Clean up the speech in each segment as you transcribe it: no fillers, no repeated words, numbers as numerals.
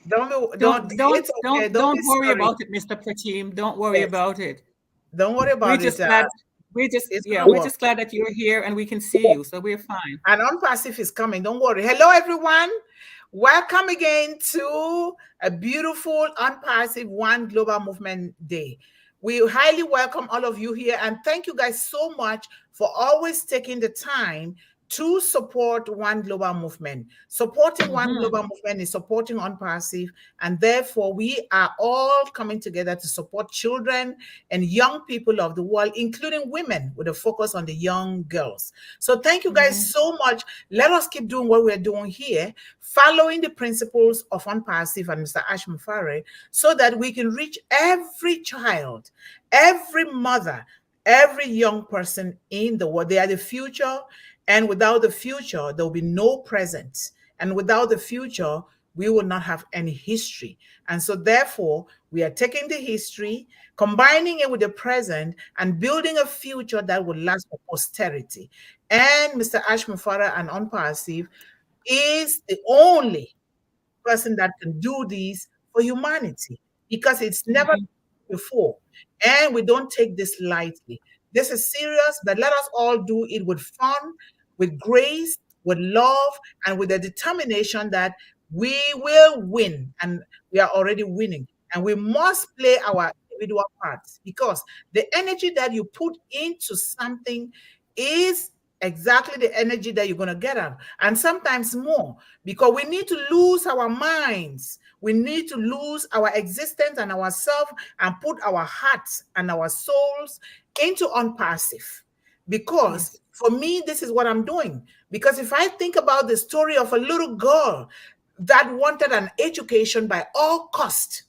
It's okay. Don't be don't worry sorry. about it, Mr. Pratim. Don't worry Yes. about it. Don't worry We're about it. just glad It's gonna we're work. just glad that you're here and we can see you. So we're fine. And Unpassive is coming. Don't worry. Hello, everyone. Welcome again to a beautiful Unpassive One Global Movement Day. We highly welcome all of you here and thank you guys so much for always taking the time to support One Global Movement. Supporting One Mm-hmm. Global Movement is supporting Unpassive, and therefore we are all coming together to support children and young people of the world, including women, with a focus on the young girls. So thank you guys Mm-hmm. so much. Let us keep doing what we're doing here, following the principles of Unpassive and Mr. Ash Mufare, so that we can reach every child, every mother, every young person in the world. They are the future, and without the future, there will be no present. And without the future, we will not have any history. And so, therefore, we are taking the history, combining it with the present, and building a future that will last for posterity. And Mr. Ash Mufara and Unpassive is the only person that can do this for humanity because it's never Mm-hmm. before. And we don't take this lightly. This is serious, but let us all do it with fun, with grace, with love, and with the determination that we will win. And we are already winning. And we must play our individual parts because the energy that you put into something is exactly the energy that you're going to get out, and sometimes more, because we need to lose our minds. We need to lose our existence and ourselves and put our hearts and our souls into Unpassive. Because Yes. for me, this is what I'm doing. Because if I think about the story of a little girl that wanted an education by all cost,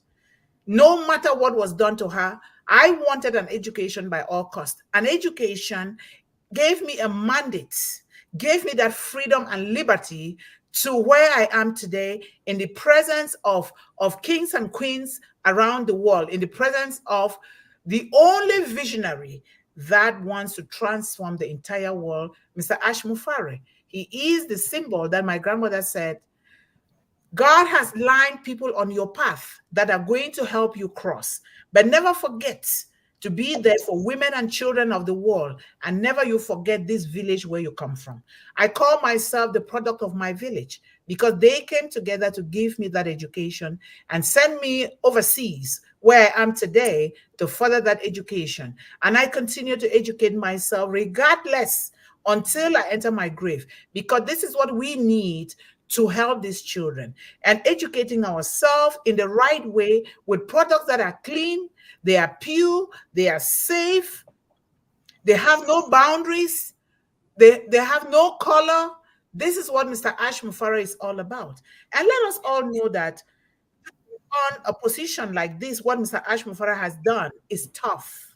no matter what was done to her, I wanted an education by all cost. An education gave me a mandate, gave me that freedom and liberty to where I am today in the presence of kings and queens around the world, in the presence of the only visionary that wants to transform the entire world, Mr. Ash Mufare. He is the symbol that my grandmother said God has lined people on your path that are going to help you cross. But never forget to be there for women and children of the world. And never you forget this village where you come from. I call myself the product of my village because they came together to give me that education and send me overseas where I am today to further that education. And I continue to educate myself regardless until I enter my grave, because this is what we need to help these children, and educating ourselves in the right way with products that are clean, they are pure, they are safe, they have no boundaries, they have no color. This is what Mr. Ash Mufara is all about. And let us all know that on a position like this, what Mr. Ash Mufara has done is tough.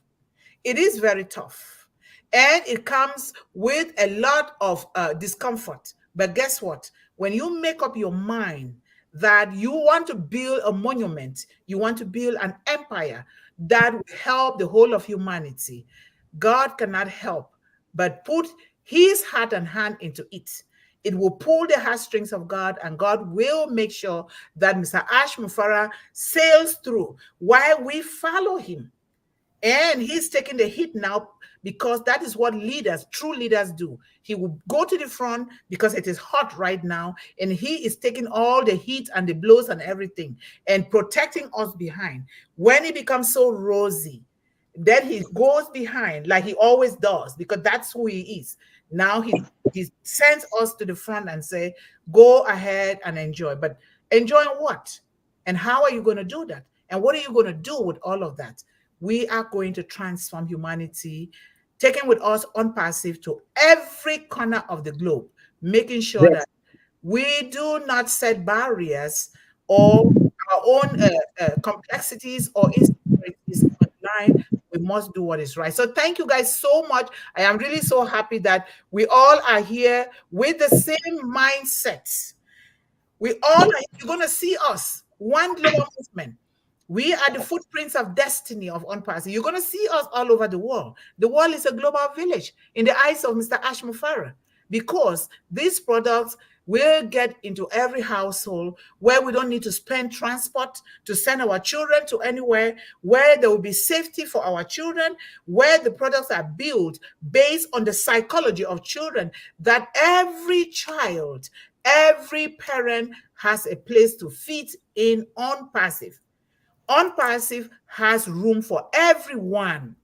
It is very tough. And it comes with a lot of discomfort. But guess what? When you make up your mind that you want to build a monument, you want to build an empire that will help the whole of humanity, God cannot help but put his heart and hand into it. It will pull the heartstrings of God, and God will make sure that Mr. Ash Mufara sails through while we follow him. And he's taking the hit now because that is what leaders, true leaders, do. He will go to the front because it is hot right now, and he is taking all the heat and the blows and everything and protecting us behind. When he becomes so rosy, then he goes behind like he always does because that's who he is. Now he sends us to the front and say, "Go ahead and enjoy." But enjoying what? And how are you going to do that? And what are you going to do with all of that? We are going to transform humanity, taking with us Unpassive to every corner of the globe, making sure Yes. that we do not set barriers or our own complexities or insecurities online. We must do what is right. So thank you guys so much. I am really so happy that we all are here with the same mindset. We all are, you're going to see us, one global movement. We are the footprints of destiny of Unpassing. You're going to see us all over the world. The world is a global village in the eyes of Mr. Ash Mufara because these products, We'll get into every household where we don't need to spend transport to send our children to anywhere, where there will be safety for our children, where the products are built based on the psychology of children, that every child, every parent has a place to fit in on passive. On passive has room for everyone.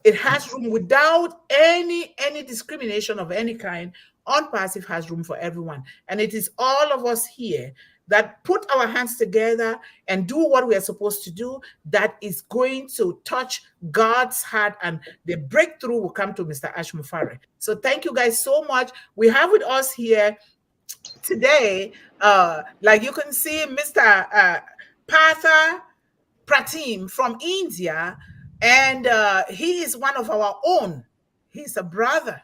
It has room without any discrimination of any kind. On passive has room for everyone. And it is all of us here that put our hands together and do what we are supposed to do that is going to touch God's heart, and the breakthrough will come to Mr. Ashmufare. So thank you guys so much. We have with us here today, like you can see, Mr. Partha Pratim from India, and he is one of our own. He's a brother,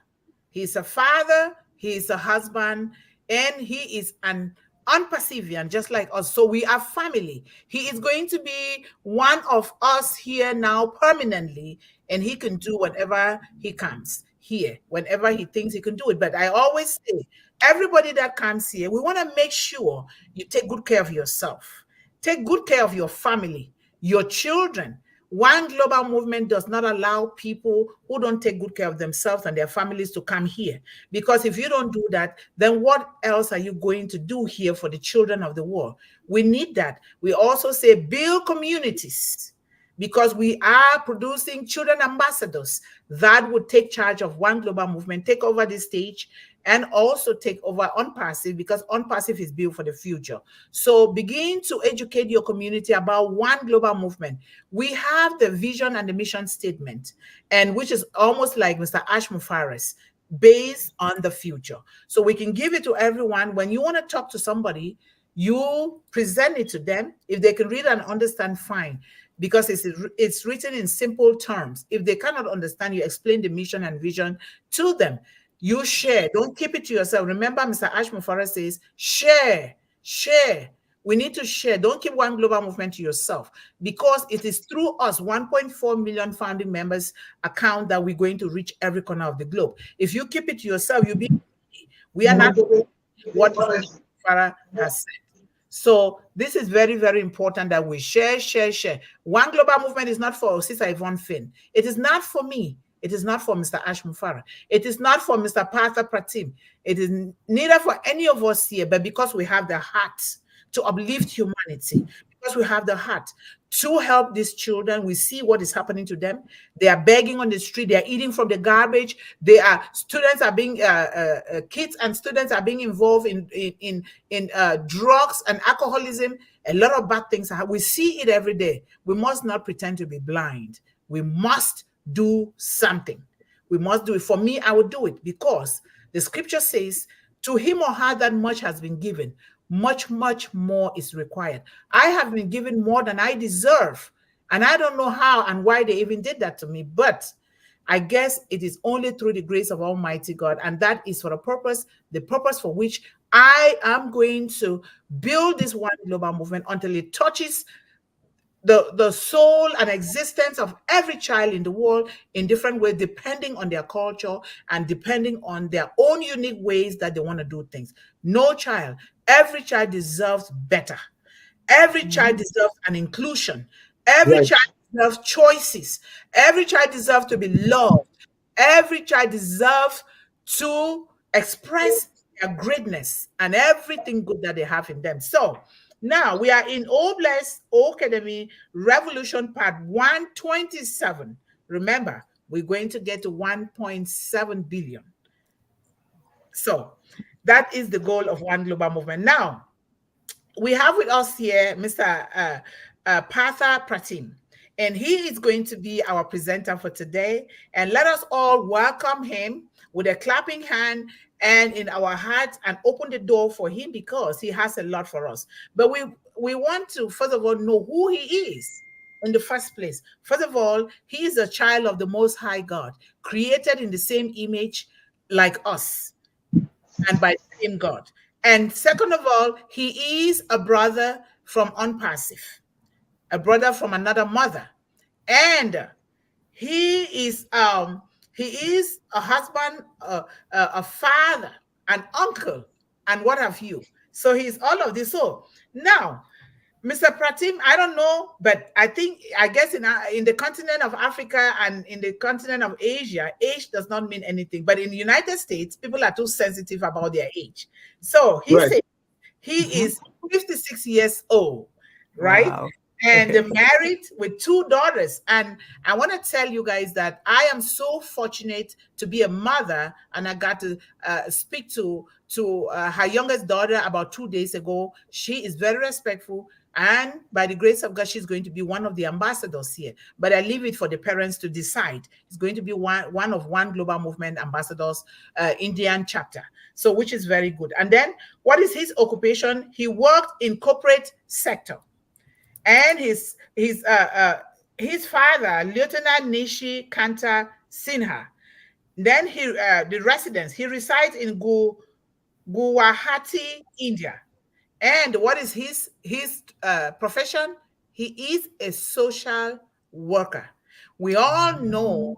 he's a father, he's a husband, and he is an unperseverant, just like us. So we are family. He is going to be one of us here now permanently, and he can do whatever he comes here, whenever he thinks he can do it. But I always say, everybody that comes here, we want to make sure you take good care of yourself. Take good care of your family, your children. One global movement does not allow people who don't take good care of themselves and their families to come here. Because if you don't do that, then what else are you going to do here for the children of the world? We need that. We also say build communities, because we are producing children ambassadors that would take charge of one global movement, take over this stage, and also take over on passive, because on passive is built for the future. So begin to educate your community about one global movement. We have the vision and the mission statement, and which is almost like Mr. Ashmufaris, based on the future. So we can give it to everyone. When you want to talk to somebody, you present it to them. If they can read and understand, fine, because it's written in simple terms. If they cannot understand, you explain the mission and vision to them. You share. Don't keep it to yourself. Remember, Mr. Ashmufara says, share, share. We need to share. Don't keep one global movement to yourself, because it is through us, 1.4 million founding members account, that we're going to reach every corner of the globe. If you keep it to yourself, you'll be, we are not what Mr. Ashmufara has said. So this is very, very important that we share, share, share. One global movement is not for Sister Yvonne Finn. It is not for me. It is not for Mr. Ashmufara. It is not for Mr. Partha Pratim. It is neither for any of us here, but because we have the heart to uplift humanity, because we have the heart to help these children. We see what is happening to them. They are begging on the street. They are eating from the garbage. Kids and students are being involved in drugs and alcoholism. A lot of bad things. We see it every day. We must not pretend to be blind. We must do something. We must do it. For me, I would do it, because the scripture says, to him or her that much has been given, much, much more is required. I have been given more than I deserve. And I don't know how and why they even did that to me. But I guess it is only through the grace of Almighty God. And that is for a purpose, the purpose for which I am going to build this one global movement until it touches the soul and existence of every child in the world in different ways, depending on their culture and depending on their own unique ways that they want to do things. No child, every child deserves better. Every child deserves an inclusion. Every child deserves choices. Every child deserves to be loved. Every child deserves to express their greatness and everything good that they have in them. So now we are in O Bless O-CADEMY Revolution Part 127. Remember, we're going to get to 1.7 billion. So that is the goal of one global movement. Now, we have with us here Mr. Partha Pratim, and he is going to be our presenter for today. And let us all welcome him with a clapping hand and in our hearts, and open the door for him, because he has a lot for us. But we want to, first of all, know who he is in the first place. First of all, he is a child of the Most High God, created in the same image like us and by the same God. And second of all, he is a brother from unpassive, a brother from another mother. And he is a husband, a father, an uncle and what have you. So he's all of this. So now, Mr. Pratim, I don't know, but I guess in the continent of Africa and in the continent of Asia, age does not mean anything. But in the United States, people are too sensitive about their age. So he Right. said he is 56 years old, right? Wow. And married with 2 daughters. And I want to tell you guys that I am so fortunate to be a mother, and I got to speak to her youngest daughter about 2 days ago. She is very respectful, and by the grace of God, she's going to be one of the ambassadors here. But I leave it for the parents to decide. It's going to be one of One Global Movement ambassadors, Indian chapter. So, which is very good. And then, what is his occupation? He worked in corporate sector. And his father, Lieutenant Nishi Kanta Sinha. Then the residence. He resides in Guwahati, India. And what is his profession? He is a social worker. We all know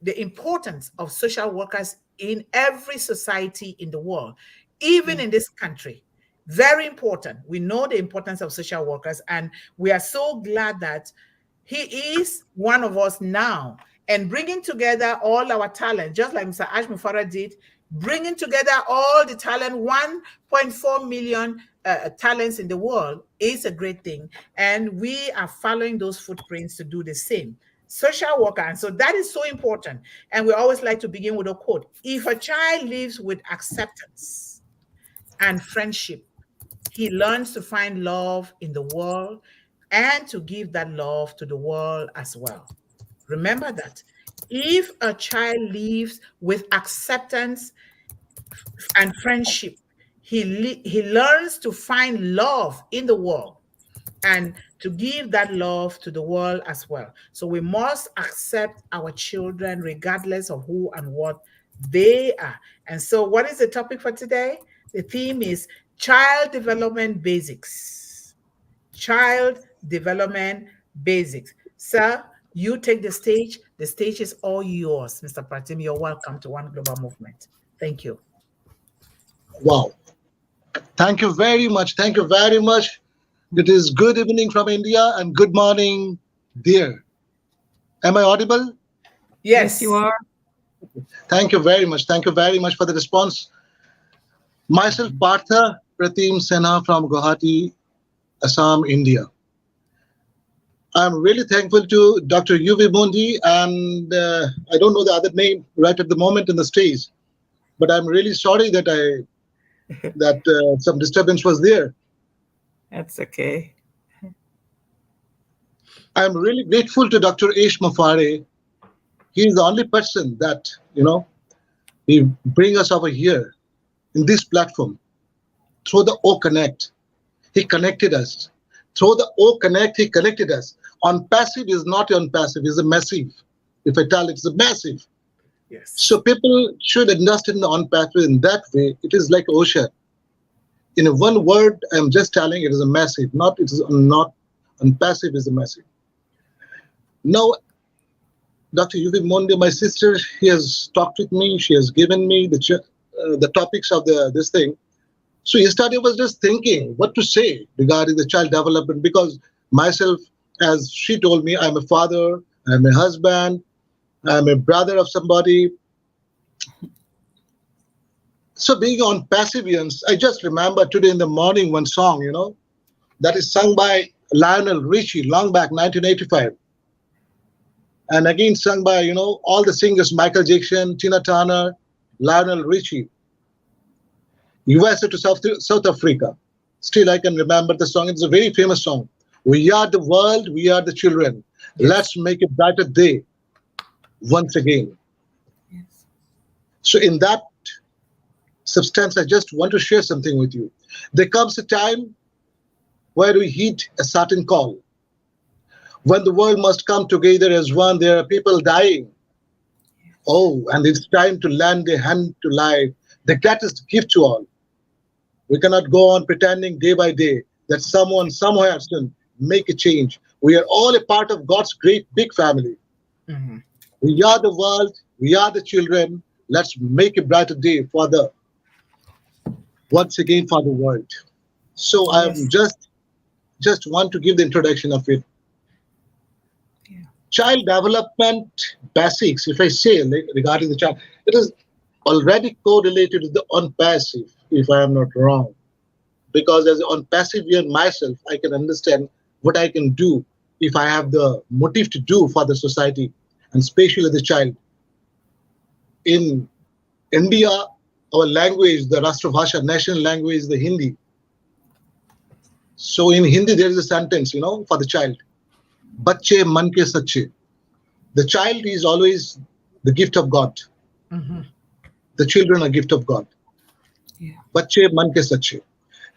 the importance of social workers in every society in the world, even in this country. Very important. We know the importance of social workers, and we are so glad that he is one of us now, and bringing together all our talent, just like Mr. Ash Mufara did, bringing together all the talent, 1.4 million talents in the world is a great thing. And we are following those footprints to do the same. Social worker. And so that is so important. And we always like to begin with a quote. If a child lives with acceptance and friendship, he learns to find love in the world and to give that love to the world as well. Remember that. If a child lives with acceptance and friendship, he learns to find love in the world and to give that love to the world as well. So we must accept our children regardless of who and what they are. And so what is the topic for today? The theme is child development basics. Child development basics. Sir, you take the stage. The stage is all yours, Mr. Pratim. You're welcome to One Global Movement. Thank you. Wow. Thank you very much. Thank you very much. It is good evening from India and good morning, dear. Am I audible? Yes, you are. Thank you very much. Thank you very much for the response. Myself, Partha Pratim Senha from Guwahati, Assam, India. I'm really thankful to Dr. Yvonne Mundih, and I don't know the other name right at the moment in the stage, but I'm really sorry that some disturbance was there. That's okay. I'm really grateful to Dr. Ish Mufare. He is the only person that, he bring us over here in this platform through the O-Connect. He connected us. Through the O-Connect, he connected us. On passive is not on passive, it's a massive. If I tell it's a massive. yes. So people should understand the on passive in that way. It is like ocean. In one word, I'm just telling it is a massive. Not it is not on passive is a massive. Now, Dr. Yvonne Mundih, my sister, she has talked with me. She has given me the topics of this thing. So yesterday I was just thinking what to say regarding the child development, because myself, as she told me, I'm a father, I'm a husband, I'm a brother of somebody. So being on passivians, I just remember today in the morning one song, that is sung by Lionel Richie, long back, 1985. And again sung by, all the singers, Michael Jackson, Tina Turner, Lionel Richie. USA to South Africa. Still, I can remember the song. It's a very famous song. We are the world, we are the children. Yes. Let's make a brighter day once again. Yes. So in that substance, I just want to share something with you. There comes a time where we heed a certain call. When the world must come together as one, there are people dying. Oh, and it's time to lend a hand to life, the greatest gift to all. We cannot go on pretending day by day that someone somewhere has to make a change. We are all a part of God's great big family. Mm-hmm. We are the world, we are the children. Let's make a brighter day for the once again for the world. So I'm Yes. just want to give the introduction of it. Yeah. Child development basics, if I say like, regarding the child, it is already correlated with the on-passive, if I am not wrong. Because as on passive year myself, I can understand what I can do if I have the motive to do for the society, and especially the child. In India, our language, the Rashtrabhasha, national language, the Hindi. So in Hindi, there is a sentence, for the child. Bacche man ke sache. The child is always the gift of God. Mhm. The children are gift of God. Yeah. Bacche man ke sache.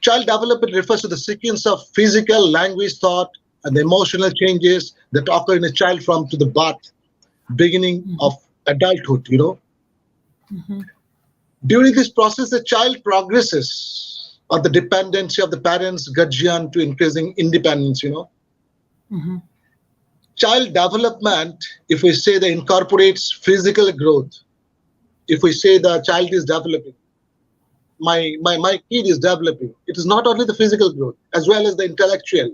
Child development refers to the sequence of physical, language, thought, and the emotional changes that occur in a child from to the birth, beginning Mm-hmm. of adulthood. Mm-hmm. During this process, the child progresses on the dependency of the parents, guardian to increasing independence. Mm-hmm. Child development, if we say that incorporates physical growth, if we say the child is developing, my kid is developing, it is not only the physical growth, as well as the intellectual,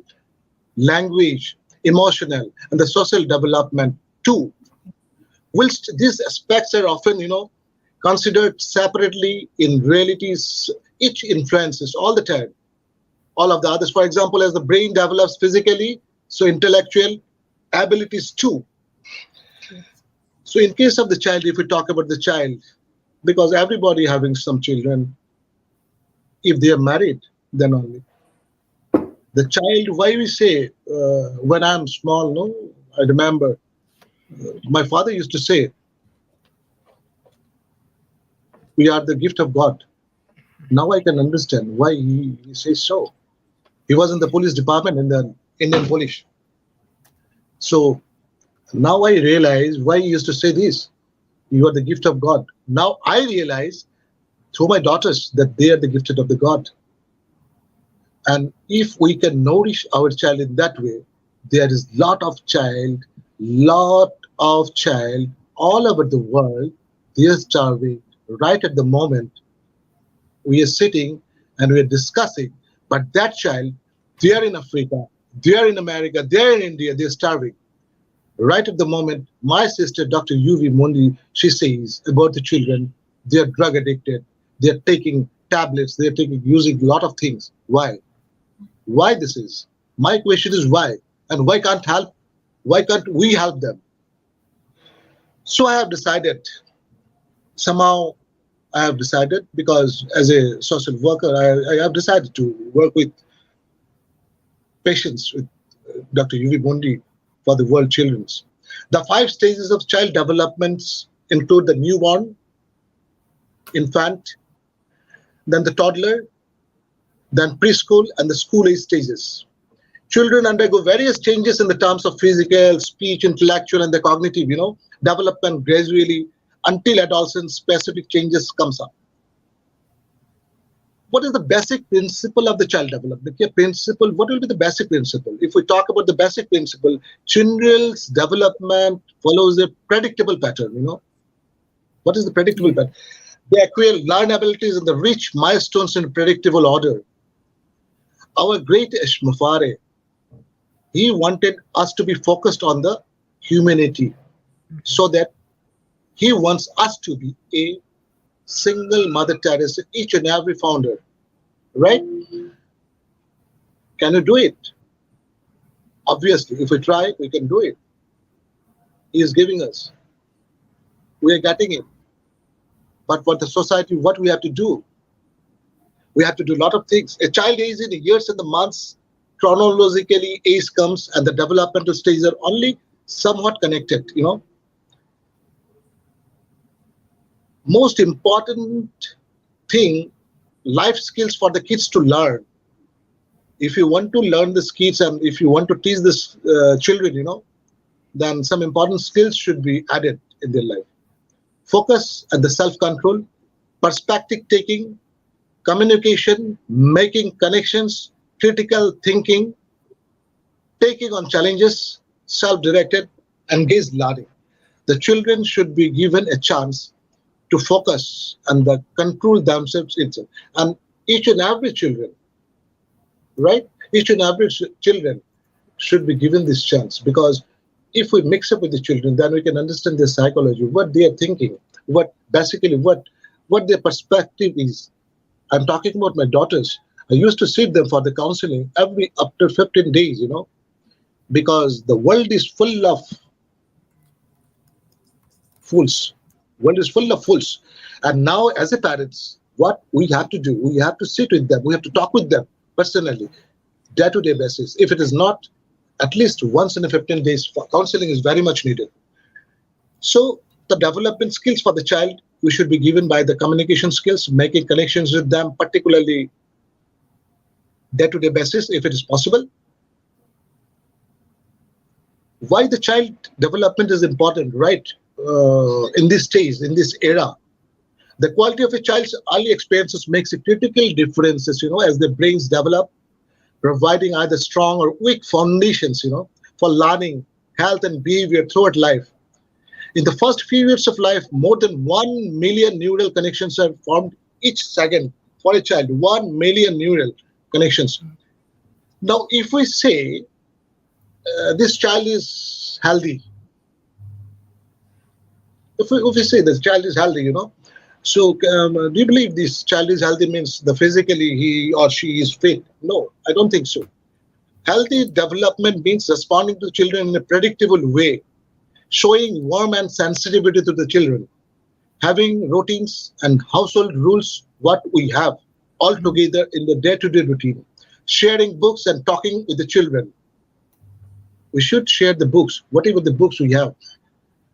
language, emotional, and the social development too. Whilst these aspects are often, considered separately, in realities, each influences all the time all of the others. For example, as the brain develops physically, so intellectual abilities too. Yes. So in case of the child, if we talk about the child, because everybody having some children, if they are married, then only the child. Why we say when I'm small, no, I remember my father used to say, "We are the gift of God." Now I can understand why he says so. He was in the police department in the Indian police. So now I realize why he used to say this. You are the gift of God. Now I realize through my daughters that they are the gifted of the God. And if we can nourish our child in that way, there is lot of child all over the world. They are starving right at the moment we are sitting and we are discussing. But that child, they are in Africa, they are in America, they are in India, they are starving. Right at the moment, my sister, Dr. Yvonne Mundih, she says about the children, they are drug addicted, they are taking tablets, they are taking using a lot of things. Why? Why this is? My question is why? And why can't help? Why can't we help them? So I have decided, somehow I have decided, because as a social worker, I have decided to work with patients with Dr. Yvonne Mundih for the world children's. The 5 stages of child development include the newborn, infant, then the toddler, then preschool, and the school age stages. Children undergo various changes in the terms of physical, speech, intellectual, and the cognitive, development gradually until adolescence specific changes comes up. What is the basic principle of the child development? The principle, what will be the basic principle? If we talk about the basic principle, children's development follows a predictable pattern. What is the predictable Yeah. pattern? They acquire learn abilities and the rich milestones in predictable order. Our great Ishmafare, he wanted us to be focused on the humanity, so that he wants us to be a single Mother Teresa, each and every founder, right? Can you do it? Obviously, if we try, we can do it. He is giving us. We are getting it. But for the society, what we have to do? We have to do a lot of things. A child age in the years and the months, chronologically, age comes and the developmental stages are only somewhat connected. Most important thing, life skills for the kids to learn. If you want to learn the skills and if you want to teach this children, then some important skills should be added in their life. Focus and the self-control, perspective taking, communication, making connections, critical thinking, taking on challenges, self-directed, engaged learning. The children should be given a chance to focus and control themselves itself. And Each and every children, right? Each and every children should be given this chance, because if we mix up with the children, then we can understand their psychology, what they are thinking, what basically what their perspective is. I'm talking about my daughters. I used to sit them for the counseling every after 15 days, because the world is full of fools. World is full of fools. And now as a parents, what we have to do, we have to sit with them, we have to talk with them personally, day-to-day basis. If it is not, at least once in a 15 days, counseling is very much needed. So the development skills for the child, we should be given by the communication skills, making connections with them, particularly day-to-day basis, if it is possible. Why the child development is important, right? In this stage, in this era, the quality of a child's early experiences makes a critical differences, as their brains develop, providing either strong or weak foundations, for learning, health, and behavior throughout life. In the first few years of life, more than 1 million neural connections are formed each second for a child. 1 million neural connections. Now, if we say this child is healthy, if we say this child is healthy, so do you believe this child is healthy means the physically he or she is fit? No, I don't think so. Healthy development means responding to children in a predictable way, showing warm and sensitivity to the children, having routines and household rules, what we have all together in the day-to-day routine, sharing books and talking with the children. We should share the books, whatever the books we have,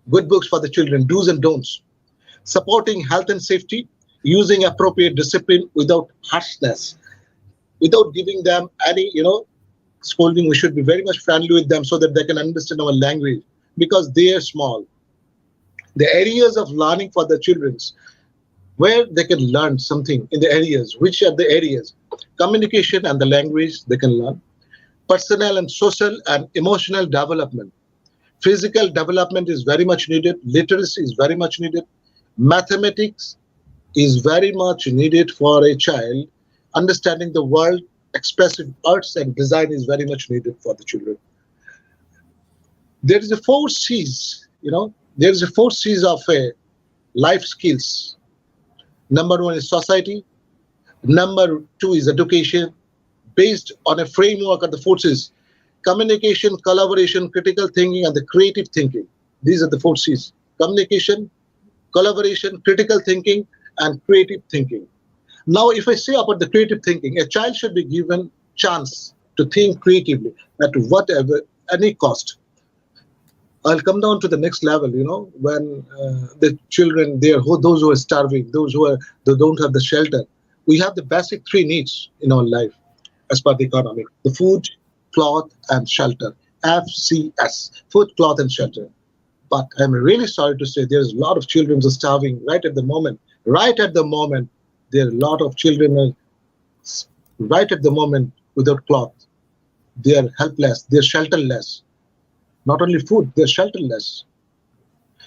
good books for the children, do's and don'ts, supporting health and safety, using appropriate discipline without harshness, without giving them any, scolding. We should be very much friendly with them so that they can understand our language, because they are small. The areas of learning for the children, where they can learn something in the areas, which are the areas? Communication and the language they can learn, personal and social and emotional development. Physical development is very much needed. Literacy is very much needed. Mathematics is very much needed for a child. Understanding the world, expressive arts and design is very much needed for the children. There is a 4 C's, there is a 4 C's of a life skills. Number 1 is society. Number 2 is education, based on a framework of the 4 C's: communication, collaboration, critical thinking, and the creative thinking. These are the 4 C's: communication, collaboration, critical thinking, and creative thinking. Now, if I say about the creative thinking, a child should be given chance to think creatively at whatever, any cost. I'll come down to the next level, when the children, those who are starving, they don't have the shelter. We have the basic 3 needs in our life as per the economy: the food, cloth, and shelter. FCS, food, cloth, and shelter. But I'm really sorry to say there's a lot of children are starving right at the moment. Right at the moment, there are a lot of children right at the moment without cloth. They are helpless. They are shelterless. Not only food, they are shelterless.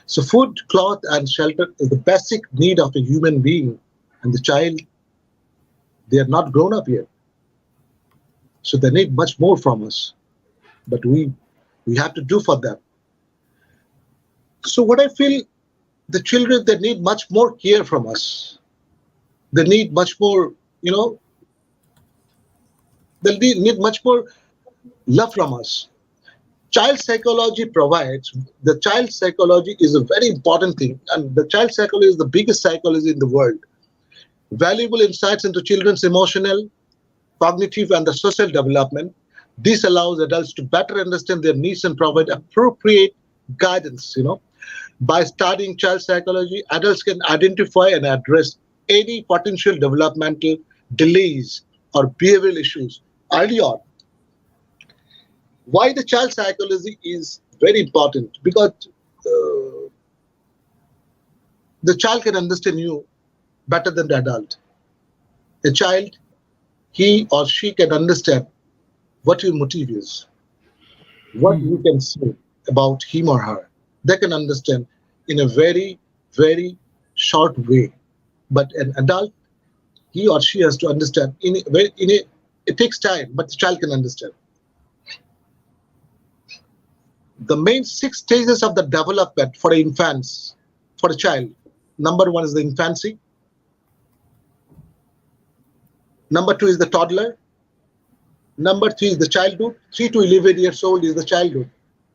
So food, cloth, and shelter is the basic need of a human being. And the child, they are not grown up yet. So they need much more from us. But we have to do for them. So what I feel, the children, they need much more care from us. They need much more, they need much more love from us. Child psychology the child psychology is a very important thing, and the child psychology is the biggest psychology in the world. Valuable insights into children's emotional, cognitive, and the social development. This allows adults to better understand their needs and provide appropriate guidance. By studying child psychology, adults can identify and address any potential developmental delays or behavioral issues early on. Why the child psychology is very important? Because the child can understand you better than the adult. A child, he or she can understand what your motive is, what you can say about him or her. They can understand in a very, very short way. But an adult, he or she has to understand. It takes time, but the child can understand. The main 6 stages of the development for infants, for a child. Number one is the infancy. Number two is the toddler. Number three is the childhood. 3 to 11 years old is the childhood.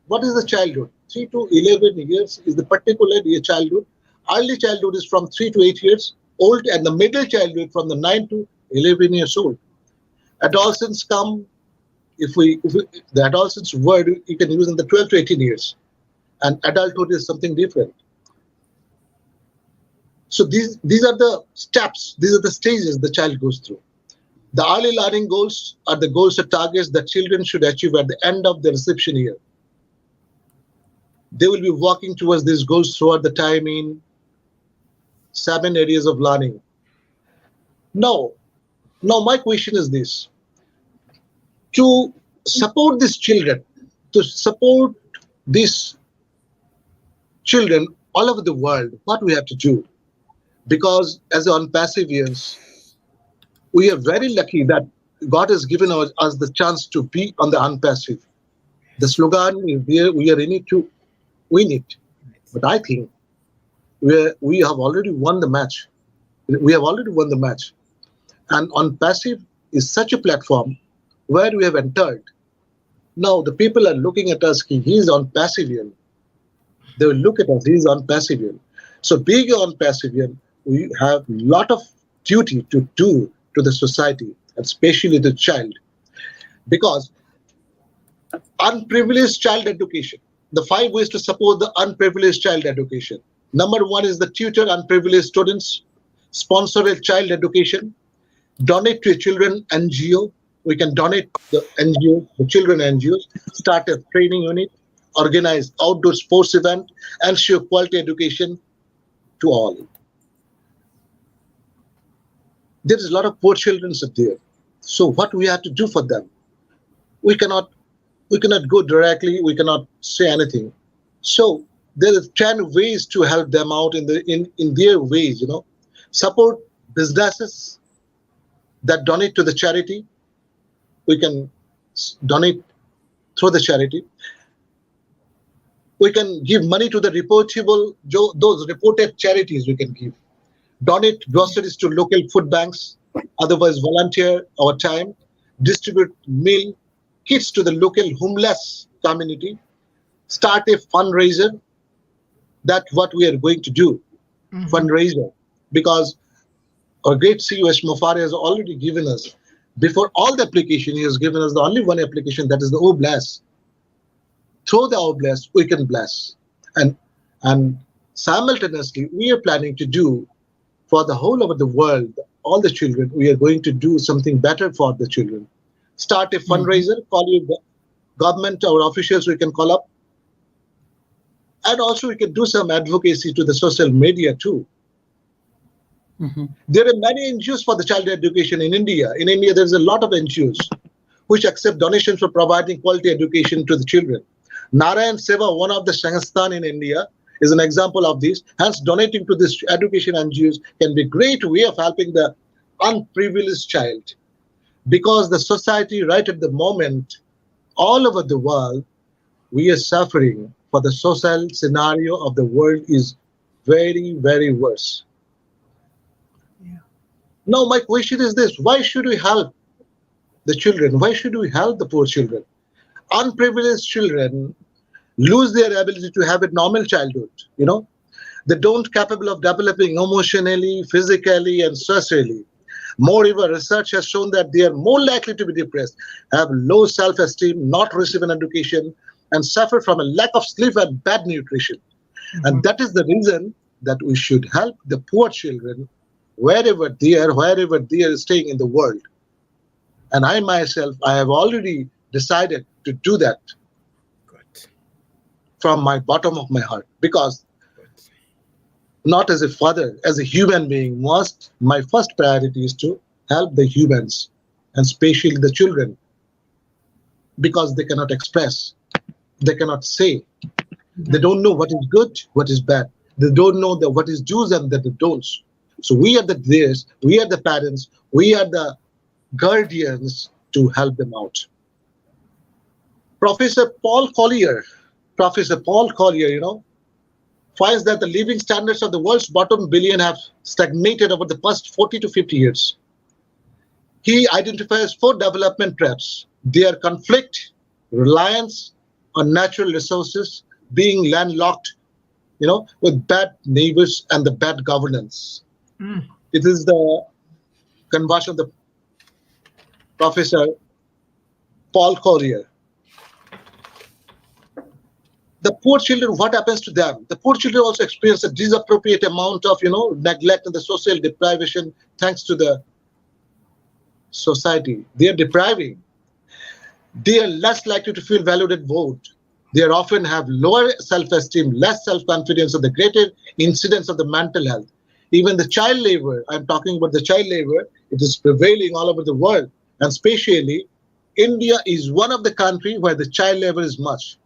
What is the childhood? 3 to 11 years is the particular year childhood. Early childhood is from 3 to 8 years old, and the middle childhood from the 9 to 11 years old. Adolescents come, the adolescence word you can use in the 12 to 18 years, and adulthood is something different. So these are the steps, these are the stages the child goes through. The early learning goals are the goals or targets that children should achieve at the end of the reception year. They will be working towards these goals throughout the time in 7 areas of learning. Now my question is this: to support these children, all over the world, what we have to do? Because as on-passivians, we are very lucky that God has given us the chance to be on the unpassive. The slogan is there, we are in it to win it. But I think we have already won the match. We have already won the match. And on-passive is such a platform where we have entered. Now the people are looking at us, he is on-passivian. They will look at us, he is on-passivian. So being on-passivian, we have a lot of duty to do to the society, especially the child. Because unprivileged child education, the 5 ways to support the unprivileged child education. Number 1 is the tutor unprivileged students, sponsor a child education, donate to a children NGO. We can donate the NGO, the children NGOs, start a training unit, organize outdoor sports event, ensure quality education to all. There is a lot of poor children up there. So what we have to do for them? We cannot go directly, we cannot say anything. So there are 10 ways to help them out in their ways, Support businesses that donate to the charity. We can donate through the charity. We can give money to the those reported charities we can give. Donate groceries to local food banks, otherwise volunteer our time, distribute meal kits to the local homeless community, start a fundraiser. That's what we are going to do, fundraiser, because our great CEO Mufari has already given us, before all the application, he has given us the only one application, that is the O-Bless. Through the O-Bless, we can bless. And simultaneously, we are planning to do for the whole over the world, all the children, we are going to do something better for the children. Start a fundraiser, call your government or officials we can call up. And also we can do some advocacy to the social media too. There are many NGOs for the child education in India. In India, there's a lot of NGOs which accept donations for providing quality education to the children. Narayan Seva, one of the Sansthan in India, is an example of this. Hence, donating to this education NGOs can be a great way of helping the unprivileged child. Because the society right at the moment, all over the world, we are suffering for the social scenario of the world is very, very worse. Now, my question is this: why should we help the children? Why should we help the poor children? Unprivileged children lose their ability to have a normal childhood. They don't capable of developing emotionally, physically, and socially. Moreover, research has shown that they are more likely to be depressed, have low self-esteem, not receive an education, and suffer from a lack of sleep and bad nutrition. And that is the reason that we should help the poor children wherever they are staying in the world. And I myself, I have already decided to do that. Good. From my bottom of my heart, because not as a father, as a human being, my first priority is to help the humans, and especially the children, because they cannot express, they cannot say, they don't know what is good, what is bad, they don't know what is do's and the don'ts. So we are the theirs, we are the parents, we are the guardians to help them out. Professor Paul Collier, Professor Paul Collier, finds that the living standards of the world's bottom billion have stagnated over the past 40 to 50 years. He identifies 4 development traps. They are conflict, reliance on natural resources, being landlocked, with bad neighbors and the bad governance. Mm. It is the conversion of the Professor Paul Collier. The poor children, what happens to them? The poor children also experience a disappropriate amount of, neglect and the social deprivation thanks to the society. They are depriving. They are less likely to feel valued and vote. They are often have lower self-esteem, less self-confidence, and the greater incidence of the mental health. Even the child labor, I'm talking about the child labor, it is prevailing all over the world. And especially, India is one of the countries where the child labor is much.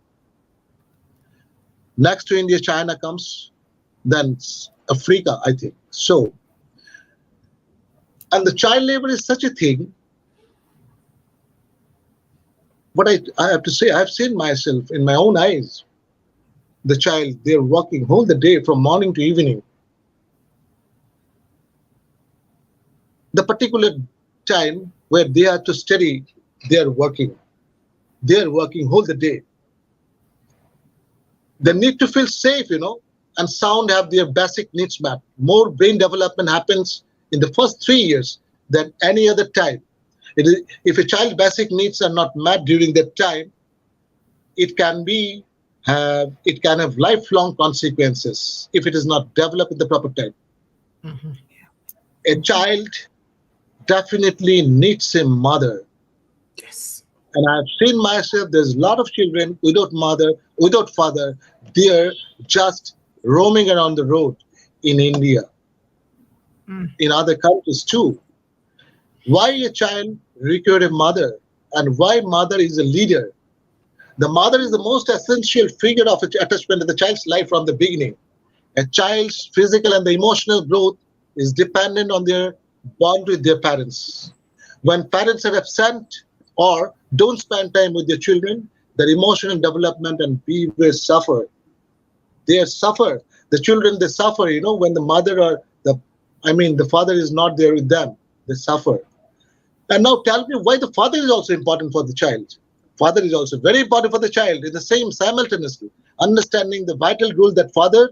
Next to India, China comes, then Africa, I think. So, and the child labor is such a thing. What I have to say, I've seen myself in my own eyes. The child, they're working all the day from morning to evening. The particular time where they have to study, they're working. They're working all the day. They need to feel safe, and sound, have their basic needs met. More brain development happens in the first 3 years than any other time. If a child's basic needs are not met during that time, it can have lifelong consequences if it is not developed at the proper time. Mm-hmm. A child definitely needs a mother. Yes. And I've seen myself, there's a lot of children without mother, without father. They're just roaming around the road in India, in other countries too. Why a child requires a mother, and why mother is a leader? The mother is the most essential figure of attachment in the child's life from the beginning. A child's physical and the emotional growth is dependent on their bond with their parents. When parents are absent or don't spend time with their children, their emotional development and behavior suffer. They suffer. The children, they suffer, when the father is not there with them, they suffer. And now tell me why the father is also important for the child. Father is also very important for the child in the same simultaneously. Understanding the vital role that father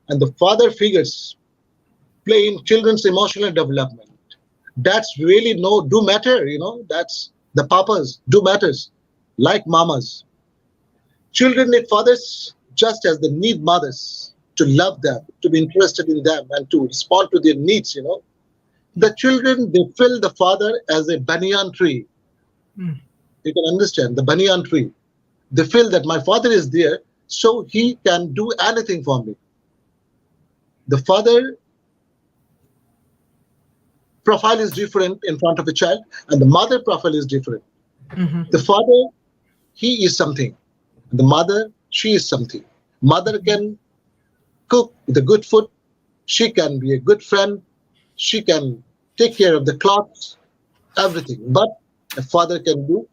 and the father figures play in children's emotional development. That's really do matter, that's the papas do matters, like mamas. Children need fathers just as they need mothers to love them, to be interested in them, and to respond to their needs, The children, they feel the father as a banyan tree. Mm. You can understand, the banyan tree. They feel that my father is there, so he can do anything for me. The father profile is different in front of a child, and the mother profile is different. Mm-hmm. The father, he is something. The mother, she is something. Mother can cook the good food. She can be a good friend. She can take care of the clothes, everything. But the father can do.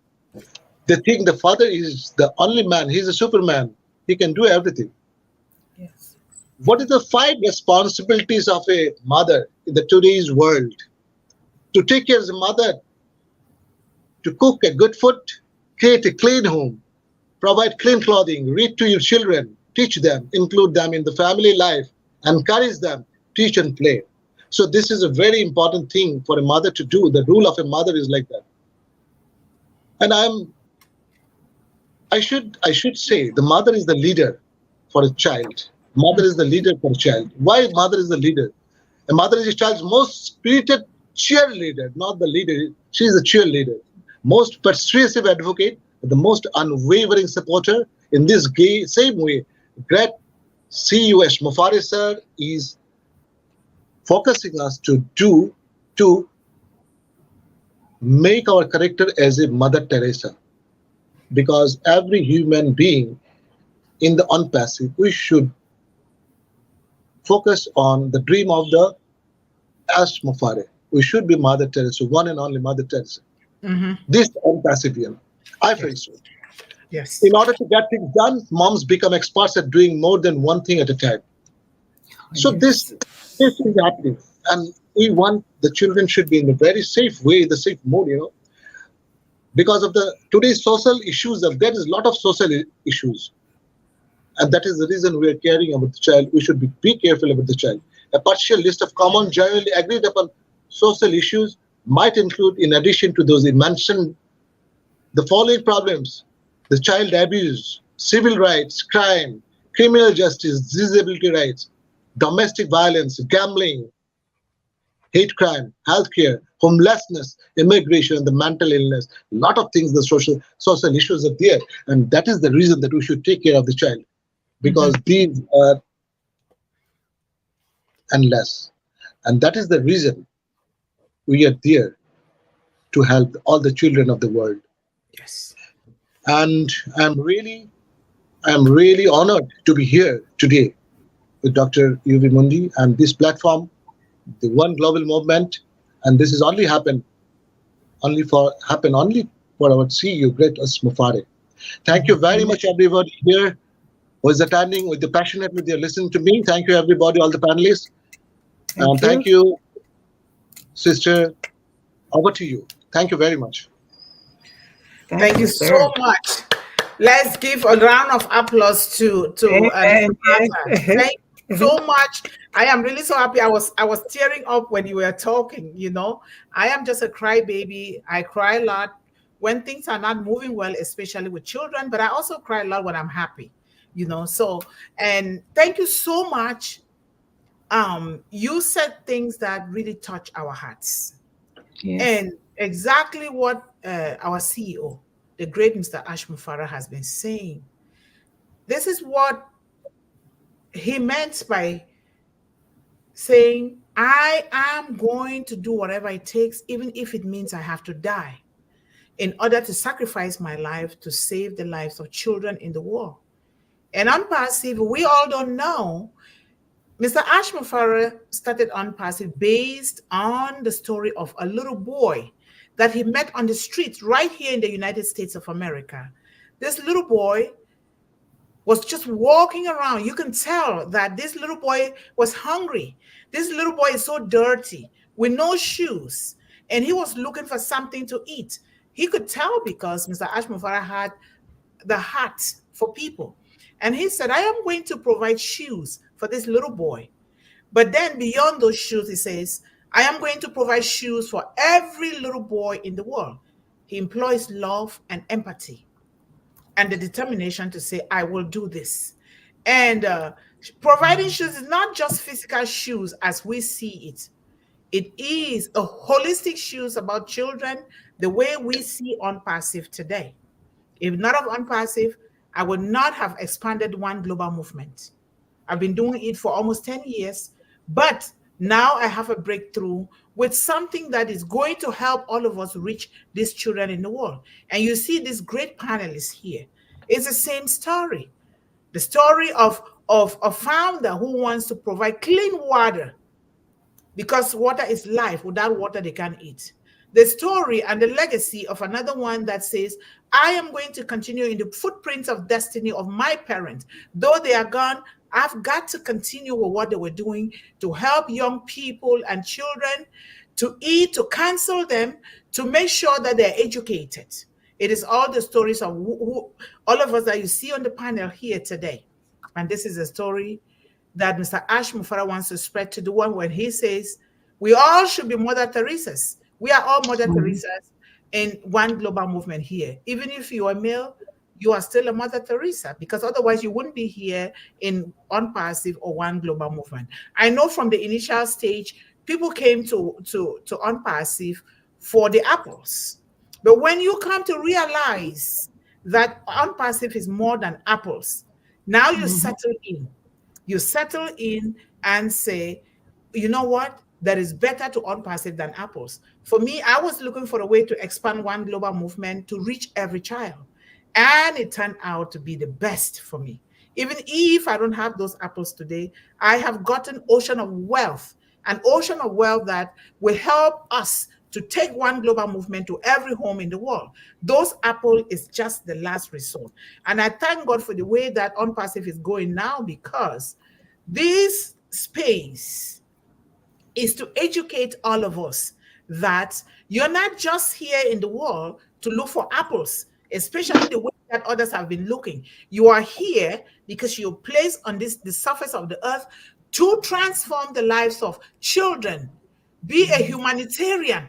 They think the father is the only man. He's a superman. He can do everything. Yes. What is the 5 responsibilities of a mother in the today's world? To take care of the mother, to cook a good food, create a clean home, provide clean clothing, read to your children, teach them, include them in the family life, encourage them, teach and play. So this is a very important thing for a mother to do. The rule of a mother is like that. And I should say the mother is the leader for a child. Mother is the leader for a child. Why mother is the leader? A mother is a child's most spirited cheerleader, not the leader. She is a cheerleader. Most persuasive advocate, the most unwavering supporter. In this same way, great CUS Mufari sir is focusing us to make our character as a Mother Teresa. Because every human being in the unpassive, we should focus on the dream of the asked Mufare, we should be Mother Teresa, one and only Mother Teresa. Mm-hmm. This unpassive, I feel Yes. so. Yes. In order to get things done, moms become experts at doing more than one thing at a time. So this Yes. this is happening, and we want the children should be in a very safe way, the safe mode, because of the today's social issues. There is a lot of social issues, and that is the reason we are caring about the child. We should be careful about the child. A partial list of common, generally agreed upon social issues might include, in addition to those mentioned, the following problems: the child abuse, civil rights, crime, criminal justice, disability rights, domestic violence, gambling, hate crime, healthcare, homelessness, immigration, and the mental illness. A lot of things, the social issues are there, and that is the reason that we should take care of the child, because Mm-hmm. these are endless, and that is the reason we are there to help all the children of the world. Yes. And I'm really honored to be here today with Dr. Yvonne Mundih and this platform, the One Global Movement, and this is only for our CEO, Great Mufare. Thank you very much, everybody here who is attending with the passionately they're listening to me. Thank you, everybody, all the panelists, and Thank thank you. you, sister. Over to you. Thank you very much. Thank Thank you you, so sir. much. Let's give a round of applause to Mr. Amen. Partha. Yes. Thank you so much. I am really so happy. I was tearing up when you were talking. I am just a crybaby. I cry a lot when things are not moving well, especially with children. But I also cry a lot when I'm happy. So, and thank you so much. You said things that really touch our hearts. Yes. And exactly what our CEO, the great Mr. Ashmu Farah, has been saying. This is what he meant by saying, I am going to do whatever it takes, even if it means I have to die, in order to sacrifice my life to save the lives of children in the world. And on passive, we all don't know. Mr. Ashmu Farah started on passive based on the story of a little boy that he met on the streets right here in the United States of America. This little boy was just walking around. You can tell that this little boy was hungry. This little boy is so dirty with no shoes, and he was looking for something to eat. He could tell because Mr. Ashmu Farah had the heart for people. And he said, I am going to provide shoes for this little boy. But then beyond those shoes, he says, I am going to provide shoes for every little boy in the world. He employs love and empathy and the determination to say, I will do this. And providing shoes is not just physical shoes as we see it. It is a holistic shoes about children, the way we see on passive today. If not of unpassive, I would not have expanded One Global Movement. I've been doing it for almost 10 years, but now I have a breakthrough with something that is going to help all of us reach these children in the world. And you see these great panelists here. It's the same story. The story of a founder who wants to provide clean water because water is life. Without water, they can't eat. The story and the legacy of another one that says, I am going to continue in the footprints of destiny of my parents. Though they are gone, I've got to continue with what they were doing to help young people and children to eat, to counsel them, to make sure that they're educated. It is all the stories of all of us that you see on the panel here today. And this is a story that Mr. Ash Mufara wants to spread to the one when he says, we all should be Mother Teresa's. We are all Mother Mhm. Teresa's in One Global Movement here. Even if you are male, you are still a Mother Teresa, because otherwise you wouldn't be here in Unpassive or One Global Movement. I know from the initial stage, people came to Unpassive for the apples. But when you come to realize that Unpassive is more than apples, now you Mhm. settle in. You settle in and say, you know what? That is better to unpassive than apples. For me, I was looking for a way to expand One Global Movement to reach every child. And it turned out to be the best for me. Even if I don't have those apples today, I have gotten ocean of wealth an ocean of wealth that will help us to take one global movement to every home in the world. Those Apple is just the last resort. And I thank God for the way that Unpassive is going now, because this space is to educate all of us that you're not just here in the world to look for apples, especially the way that others have been looking. You are here because you're placed on the surface of the earth to transform the lives of children. Be a humanitarian,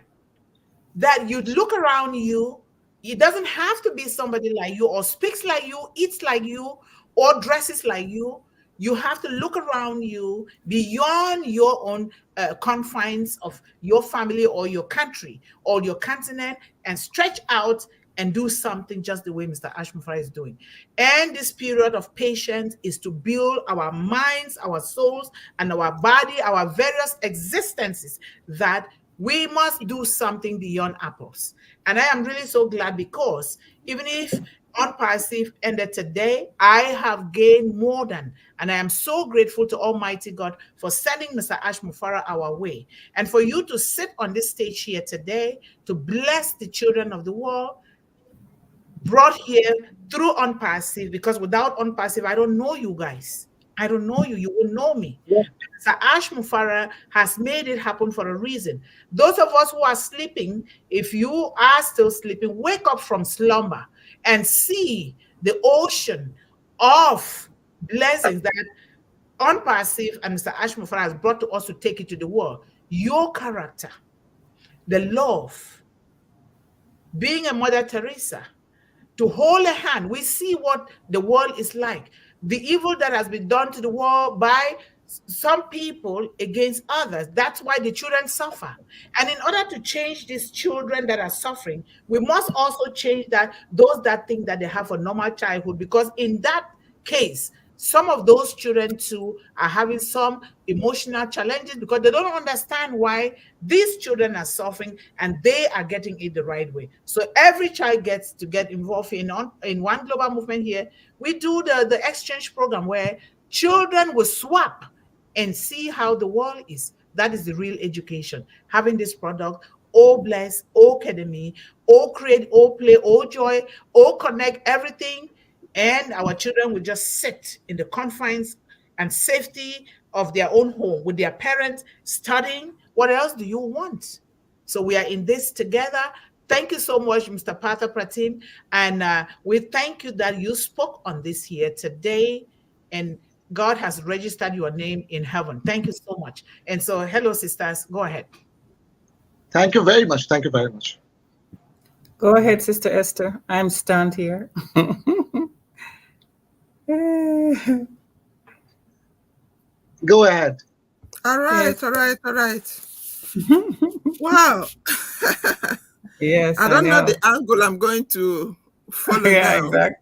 that you look around you. It doesn't have to be somebody like you, or speaks like you, eats like you, or dresses like you. You have to look around you beyond your own confines of your family or your country or your continent, and stretch out and do something just the way Mr. Ashmufara is doing. And this period of patience is to build our minds, our souls, and our body, our various existences, that we must do something beyond apples. And I am really so glad, because even if Unpassive ended today, I have gained more than, and I am so grateful to Almighty God for sending Mr. Ashmufara our way, and for you to sit on this stage here today to bless the children of the world, brought here through Unpassive, because without Unpassive, I don't know you guys. I don't know you. You will know me. Mr. Ashmufara has made it happen for a reason. Those of us who are sleeping, if you are still sleeping, wake up from slumber and see the ocean of blessings that Unpassive and Mr. Ashmufara has brought to us to take it to the world. Your character, the love, being a Mother Teresa, to hold a hand. We see what the world is like. The evil that has been done to the world by some people against others. That's why the children suffer. And in order to change these children that are suffering, we must also change those that think that they have a normal childhood, because in that case, some of those children too are having some emotional challenges, because they don't understand why these children are suffering, and they are getting it the right way. So every child gets to get involved in one global movement here. We do the exchange program where children will swap and see how the world is. That is the real education. Having this product, O-Bless, O-CADEMY, O-Create, O-Play, O-Joy, O-Connect, everything. And our children will just sit in the confines and safety of their own home with their parents studying. What else do you want? So we are in this together. Thank you so much, Mr. Partha, Pratim. And we thank you that you spoke on this here today. And God has registered your name in heaven. Thank you so much. And so, hello, sisters. Go ahead. Thank you very much. Thank you very much. Go ahead, Sister Esther. I'm stunned here. Go ahead. All right, yes. all right. Wow. Yes, I don't know the angle I'm going to follow yeah, now. Exactly.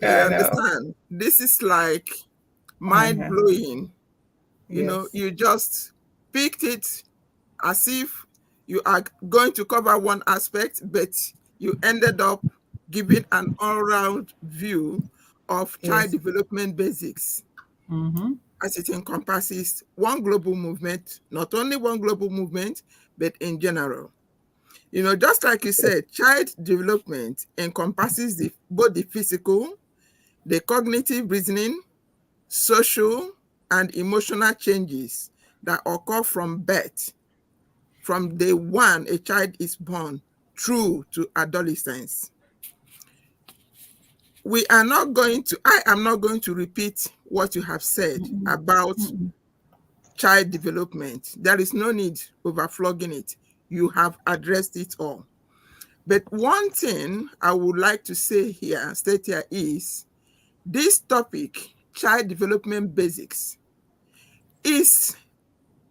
You understand? This is like mind-blowing. You know, you just picked it as if you are going to cover one aspect, but you ended up giving an all-round view of child development basics. As it encompasses one global movement, not only one global movement, but in general. You know, just like you said, child development encompasses both the physical, the cognitive reasoning, social, and emotional changes that occur from birth, from day one a child is born through to adolescence. I am not going to repeat what you have said about child development. There is no need overflogging it. You have addressed it all. But one thing I would like to state here is this topic, child development basics, is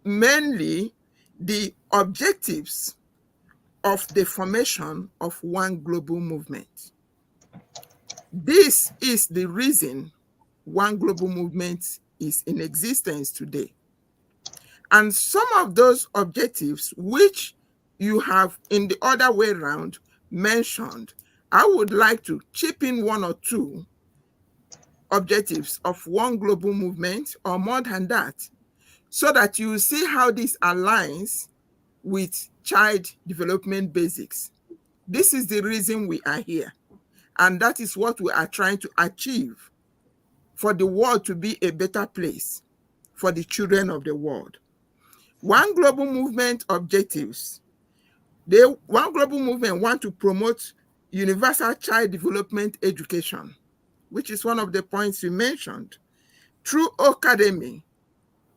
mainly the objectives of the formation of one global movement. This is the reason one global movement is in existence today. And some of those objectives, which you have in the other way around mentioned, I would like to chip in one or two objectives of one global movement, or more than that, so that you see how this aligns with child development basics. This is the reason we are here. And that is what we are trying to achieve for the world to be a better place for the children of the world. One Global Movement objectives. One Global Movement want to promote universal child development education, which is one of the points you mentioned. Through O-CADEMY,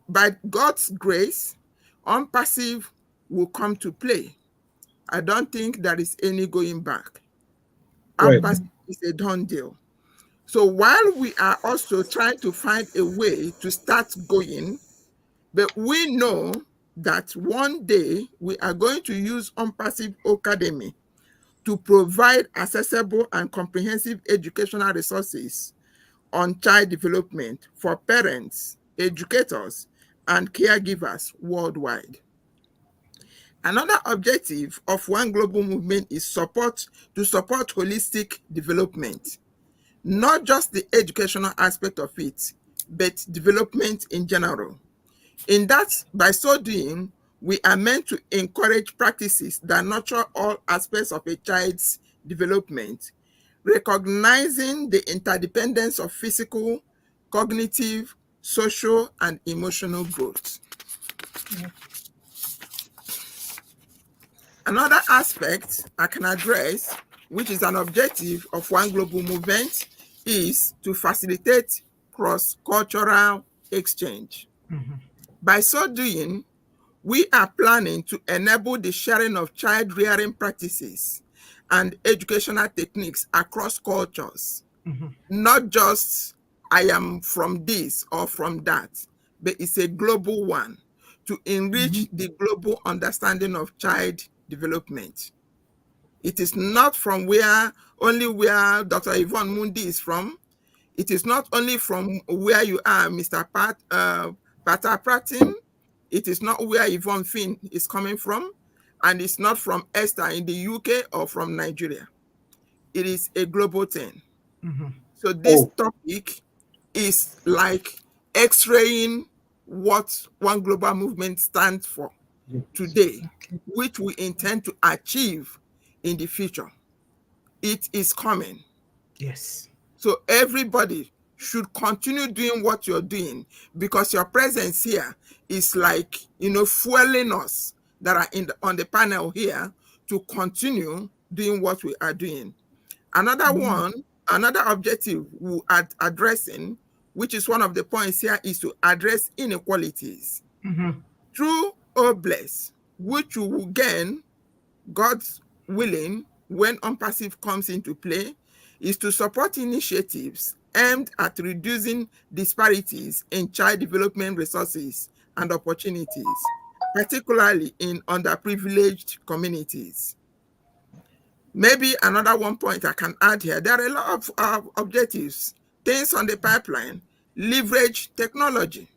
by God's grace, Unpassive will come to play. I don't think there is any going back. Right. Unpassive is a done deal. So while we are also trying to find a way to start going, but we know that one day we are going to use Unpassive O-CADEMY to provide accessible and comprehensive educational resources on child development for parents, educators, and caregivers worldwide. Another objective of One Global Movement is to support holistic development, not just the educational aspect of it, but development in general. In that, by so doing, we are meant to encourage practices that nurture all aspects of a child's development, recognizing the interdependence of physical, cognitive, social, and emotional growth. Another aspect I can address, which is an objective of One Global Movement, is to facilitate cross-cultural exchange. By so doing, we are planning to enable the sharing of child rearing practices and educational techniques across cultures, not just I am from this or from that, but it's a global one to enrich the global understanding of child development. It is not from only where Dr. Yvonne Mundih is from. It is not only from where you are, Mr. Partha Pratim. It is not where Yvonne Finn is coming from, and it's not from Esther in the UK or from Nigeria. It is a global thing. So this topic is like x-raying what One Global Movement stands for today, which we intend to achieve in the future. It is coming. Yes. So everybody should continue doing what you're doing, because your presence here is like, fueling us that are on the panel here to continue doing what we are doing. Another objective we are addressing, which is one of the points here, is to address inequalities through Obless, which we will gain, God's willing, when Unpassive comes into play, is to support initiatives aimed at reducing disparities in child development resources and opportunities, particularly in underprivileged communities. Maybe another one point I can add here, there are a lot of objectives, things on the pipeline. Leverage technology.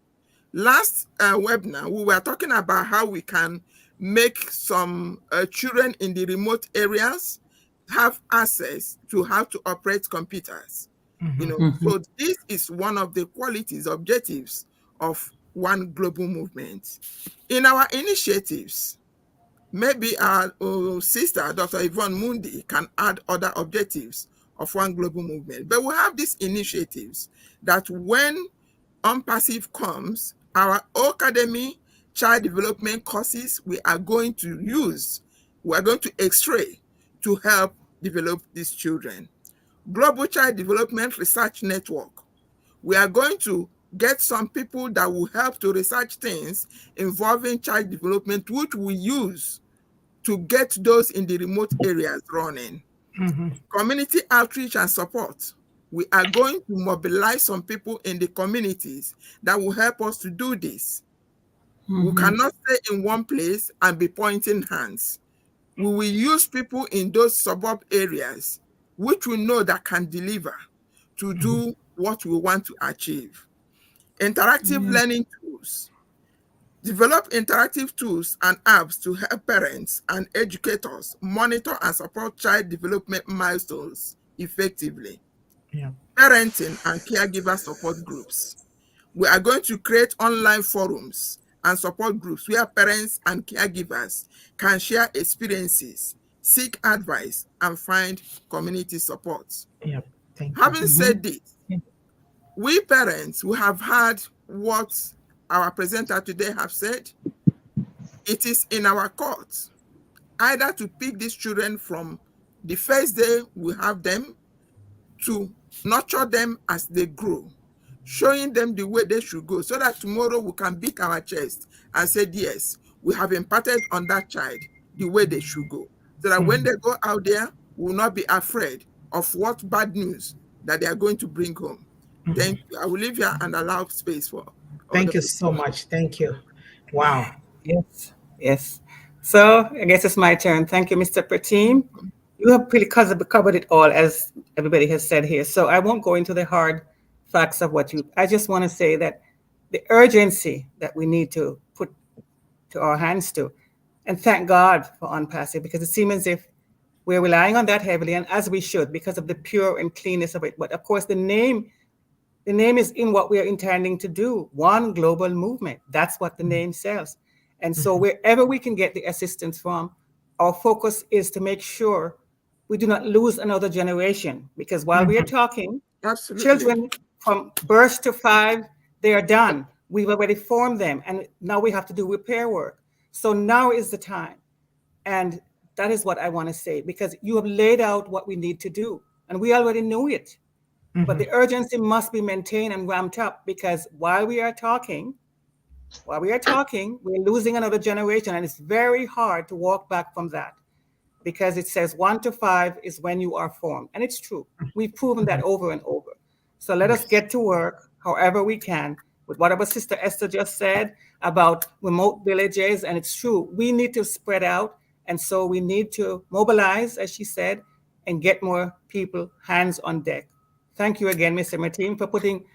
Last webinar, we were talking about how we can make some children in the remote areas have access to how to operate computers. So this is one of the objectives of One Global Movement. In our initiatives, maybe our sister, Dr. Yvonne Mundih, can add other objectives of One Global Movement. But we have these initiatives that when Unpassive comes, our O-CADEMY child development courses we are going to x-ray to help develop these children. Global Child Development Research Network. We are going to get some people that will help to research things involving child development, which we use to get those in the remote areas running. Community outreach and support. We are going to mobilize some people in the communities that will help us to do this. We cannot stay in one place and be pointing hands. We will use people in those suburb areas, which we know that can deliver, to do what we want to achieve. Interactive learning tools. Develop interactive tools and apps to help parents and educators monitor and support child development milestones effectively. Parenting and caregiver support groups. We are going to create online forums and support groups where parents and caregivers can share experiences, seek advice, and find community support. Yeah, thank you. Having said this, we parents who have heard what our presenter today have said, it is in our court either to pick these children from the first day we have them to nurture them as they grow, showing them the way they should go, so that tomorrow we can beat our chest and say, yes, we have imparted on that child the way they should go, so that when they go out there, we will not be afraid of what bad news that they are going to bring home. Thank you. I will leave here and allow space for. Thank you so much. Thank you. Wow. Yes, yes. So I guess it's my turn. Thank you, Mr. Pratim. You have pretty covered it all, as everybody has said here. So I won't go into the hard facts of what you, I just want to say that the urgency that we need to put to our hands to, and thank God for unpassive, because it seems as if we're relying on that heavily, and as we should, because of the pure and cleanness of it. But of course, the name is in what we are intending to do. One global movement. That's what the name says. And so wherever we can get the assistance from, our focus is to make sure we do not lose another generation. Because while we are talking, Absolutely. children from birth to 5, they are done. We've already formed them. And now we have to do repair work. So now is the time. And that is what I want to say, because you have laid out what we need to do. And we already knew it. But the urgency must be maintained and ramped up, because while we are talking, we're losing another generation. And it's very hard to walk back from that, because it says 1 to 5 is when you are formed. And it's true. We've proven that over and over. So let us get to work however we can with whatever Sister Esther just said about remote villages. And it's true. We need to spread out. And so we need to mobilize, as she said, and get more people hands on deck. Thank you again, Mr. Pratim, for putting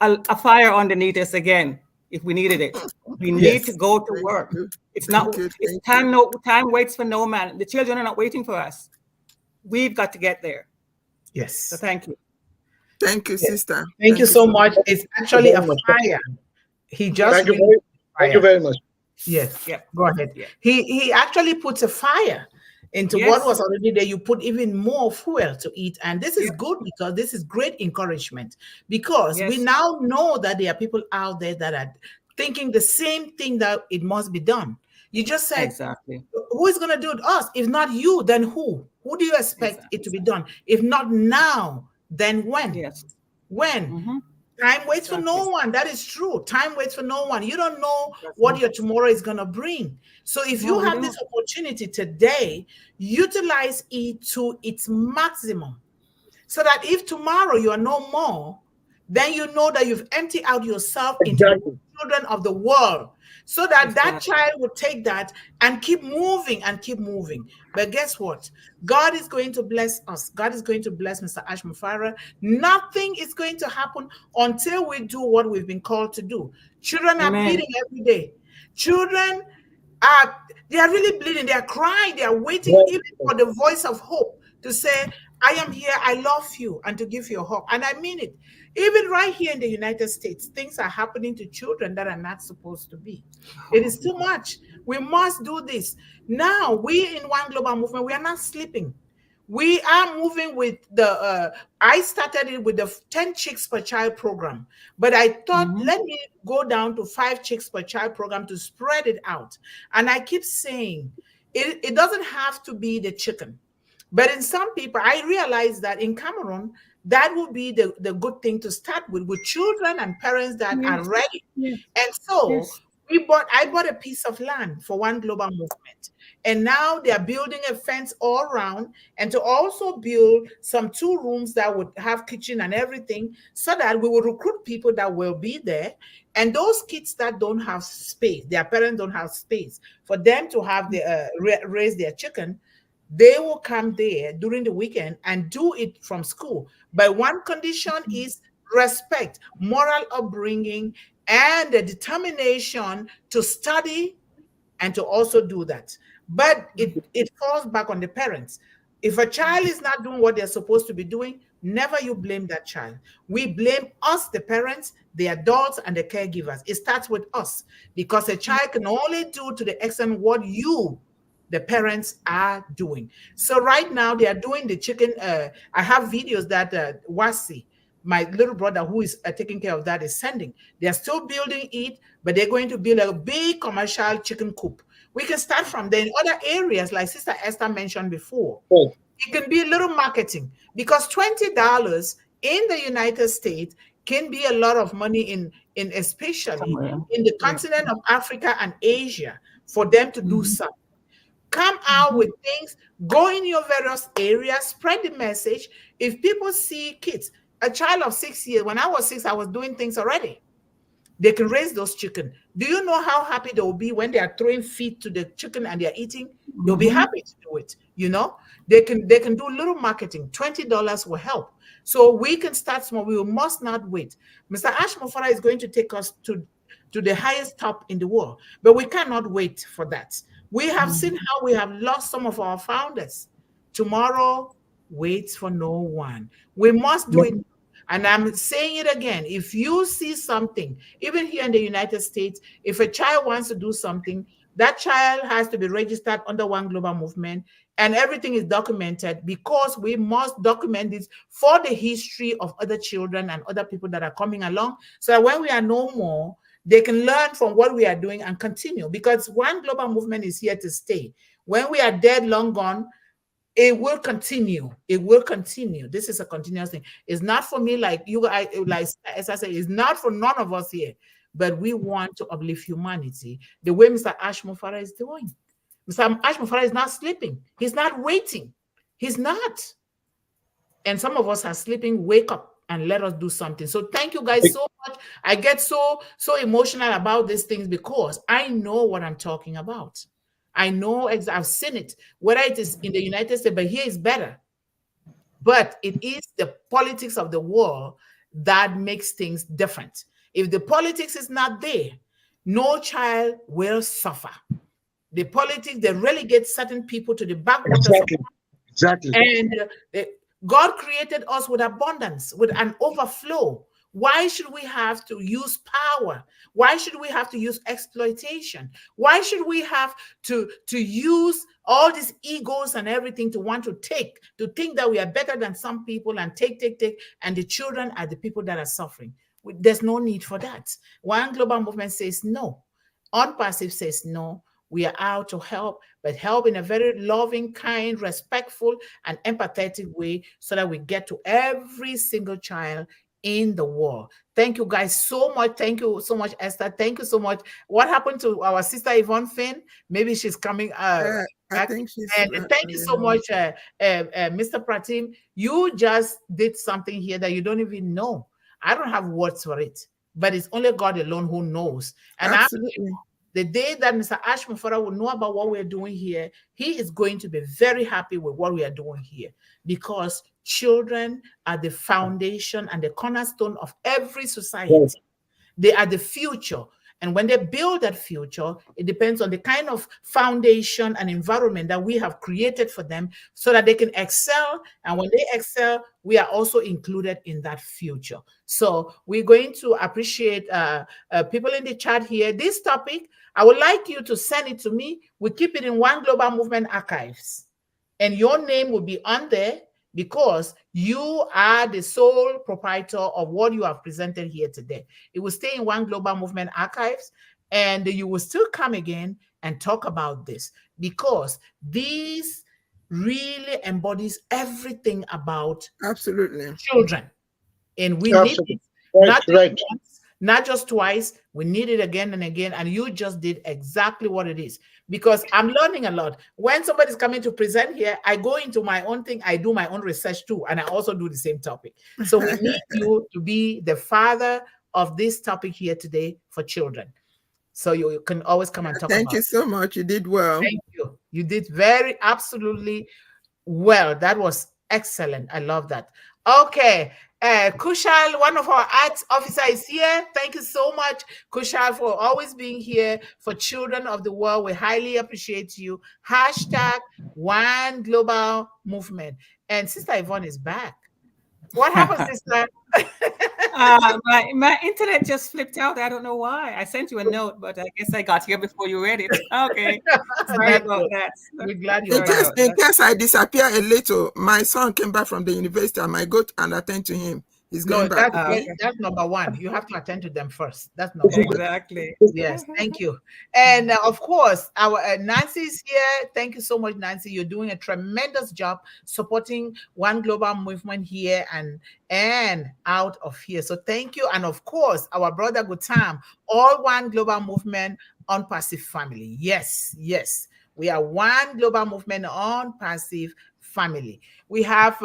a fire underneath us again, if we needed it. We need to go to work. It's not, it's time, time waits for no man. The children are not waiting for us. We've got to get there. Yes. So thank you. Thank you, sister. Thank you so much. It's actually a fire. He just Thank you very much. Yes. Yeah. Go ahead. Yeah. He actually puts a fire into what was already there. You put even more fuel to it. And this is good, because this is great encouragement, because we now know that there are people out there that are thinking the same thing, that it must be done. You just said, exactly, who is going to do it? Us. If not you, then who? Who do you expect it to be done? If not now, then when? Yes. When? Time waits for no one. That is true. Time waits for no one. You don't know what your tomorrow is going to bring. So if you have this opportunity today, utilize it to its maximum, so that if tomorrow you are no more, then you know that you've emptied out yourself into the children of the world, so that that child will take that and keep moving and keep moving. But guess what? God is going to bless us. God is going to bless Mr. Ash Mufara. Nothing is going to happen until we do what we've been called to do. Children are bleeding every day. Children they are really bleeding. They are crying. They are waiting even for the voice of hope to say, I am here, I love you, and to give you hope. And I mean it. Even right here in the United States, things are happening to children that are not supposed to be. It is too much. We must do this. Now, we in One Global Movement, we are not sleeping. We are moving with the, I started it with the 10 chicks per child program, but I thought, let me go down to 5 chicks per child program to spread it out. And I keep saying, it doesn't have to be the chicken. But in some people, I realize that in Cameroon, that would be the good thing to start with children and parents that are ready. And so I bought a piece of land for One Global Movement. And now they are building a fence all around, and to also build some 2 rooms that would have kitchen and everything, so that we will recruit people that will be there. And those kids that don't have space, their parents don't have space for them to have raise their chicken, they will come there during the weekend and do it from school. But one condition is respect, moral upbringing, and the determination to study and to also do that. But it falls back on the parents. If a child is not doing what they're supposed to be doing, Never you blame that child. We blame us, the parents, the adults, and the caregivers. It starts with us because a child can only do to the extent what you, the parents, are doing. So right now they are doing the chicken. I have videos that Wasi, my little brother who is taking care of that, is sending. They are still building it, but they're going to build a big commercial chicken coop. We can start from there in other areas, like Sister Esther mentioned before. Right. It can be a little marketing because $20 in the United States can be a lot of money in especially Somewhere. in the Yeah. continent of Africa and Asia for them to do something. Come out with things, go in your various areas, spread the message. If people see kids, a child of 6 years, when I was 6, I was doing things already. They can raise those chicken. Do you know how happy they will be when they are throwing feed to the chicken and they're eating? They'll be happy to do it. You know, they can do little marketing. $20 will help. So we can start small. We must not wait. Mr. Ash Mofara is going to take us to the highest top in the world, but we cannot wait for that. We have seen how we have lost some of our founders. Tomorrow waits for no one. We must do it. And I'm saying it again. If you see something, even here in the United States, if a child wants to do something, that child has to be registered under One Global Movement, and everything is documented because we must document this for the history of other children and other people that are coming along, so that when we are no more, they can learn from what we are doing and continue, because One Global Movement is here to stay. When we are dead, long gone, it will continue. It will continue. This is a continuous thing. It's not for me, like you guys, like as I say, it's not for none of us here, but we want to uplift humanity the way Mr. Ash Mufara is doing. Mr. Ash Mufara is not sleeping. He's not waiting. He's not. And some of us are sleeping. Wake up and let us do something. So thank you guys so much. I get so emotional about these things because I know what I'm talking about. I know, I've seen it, whether it is in the United States, but here is better. But it is the politics of the world that makes things different. If the politics is not there, no child will suffer. The politics, they relegate certain people to the backwaters. Exactly. And God created us with abundance, with an overflow. Why should we have to use power? Why should we have to use exploitation? Why should we have to use all these egos and everything to want to take, to think that we are better than some people and take, and the children are the people that are suffering? There's no need for that. One Global Movement says no. Unpassive says no. We are out to help, but help in a very loving, kind, respectful, and empathetic way so that we get to every single child in the world. Thank you guys so much. Thank you so much, Esther. Thank you so much. What happened to our sister Yvonne Finn? Maybe she's coming I back. think she's And thank you so much, Mr. Pratim. You just did something here that you don't even know. I don't have words for it, but it's only God alone who knows. And absolutely. The day that Mr. Ash Mufara will know about what we're doing here, he is going to be very happy with what we are doing here, because children are the foundation and the cornerstone of every society. Yes. They are the future. And when they build that future, it depends on the kind of foundation and environment that we have created for them so that they can excel. And when they excel, we are also included in that future. So we're going to appreciate people in the chat here. This topic, I would like you to send it to me. We keep it in One Global Movement archives. And your name will be on there because you are the sole proprietor of what you have presented here today. It will stay in One Global Movement archives, and you will still come again and talk about this, because this really embodies everything about absolutely children. And we Absolutely. need it, Right, right. once, not just twice. We need it again and again. And you just did exactly what it is, because I'm learning a lot. When somebody's coming to present here, I go into my own thing. I do my own research too. And I also do the same topic. So we need you to be the father of this topic here today for children. So you can always come and talk about it. Thank you so much. You did well. Thank you. You did absolutely well. That was excellent. I love that. Okay. Kushal, one of our arts officers, is here. Thank you so much, Kushal, for always being here for children of the world. We highly appreciate you. # One Global Movement. And Sister Yvonne is back. What happened, sister? My internet just flipped out. I don't know why. I sent you a note, but I guess I got here before you read it. Okay. Sorry That's about good. that. We're glad you're In Sorry case back. about in that. case I disappear a little, my son came back from the university. I might go and attend to him. He's No, going back Okay. that's number one. You have to attend to them first. That's number one. Exactly. Yes, thank you. And of course, our Nancy's here. Thank you so much, Nancy. You're doing a tremendous job supporting One Global Movement here and out of here. So thank you. And of course, our brother Gutam, all One Global Movement on Passive Family. Yes, yes. We are One Global Movement on Passive Family. We have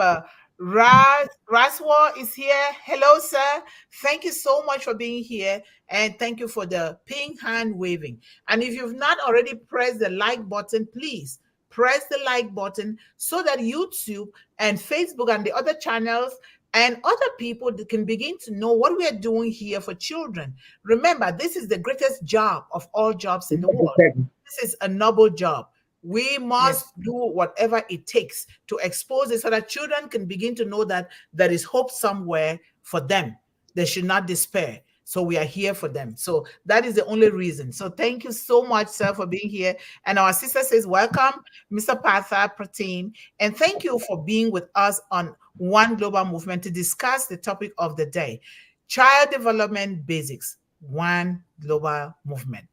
Raswa is here. Hello, sir. Thank you so much for being here. And thank you for the pink hand waving. And if you've not already pressed the like button, please press the like button so that YouTube and Facebook and the other channels and other people can begin to know what we are doing here for children. Remember, this is the greatest job of all jobs in the world. This is a noble job. We must Yes. do whatever it takes to expose it so that children can begin to know that there is hope somewhere for them. They should not despair. So we are here for them. So that is the only reason. So thank you so much, sir, for being here. And our sister says, welcome, Mr. Partha, Pratim. And thank you for being with us on One Global Movement to discuss the topic of the day, Child Development Basics, One Global Movement.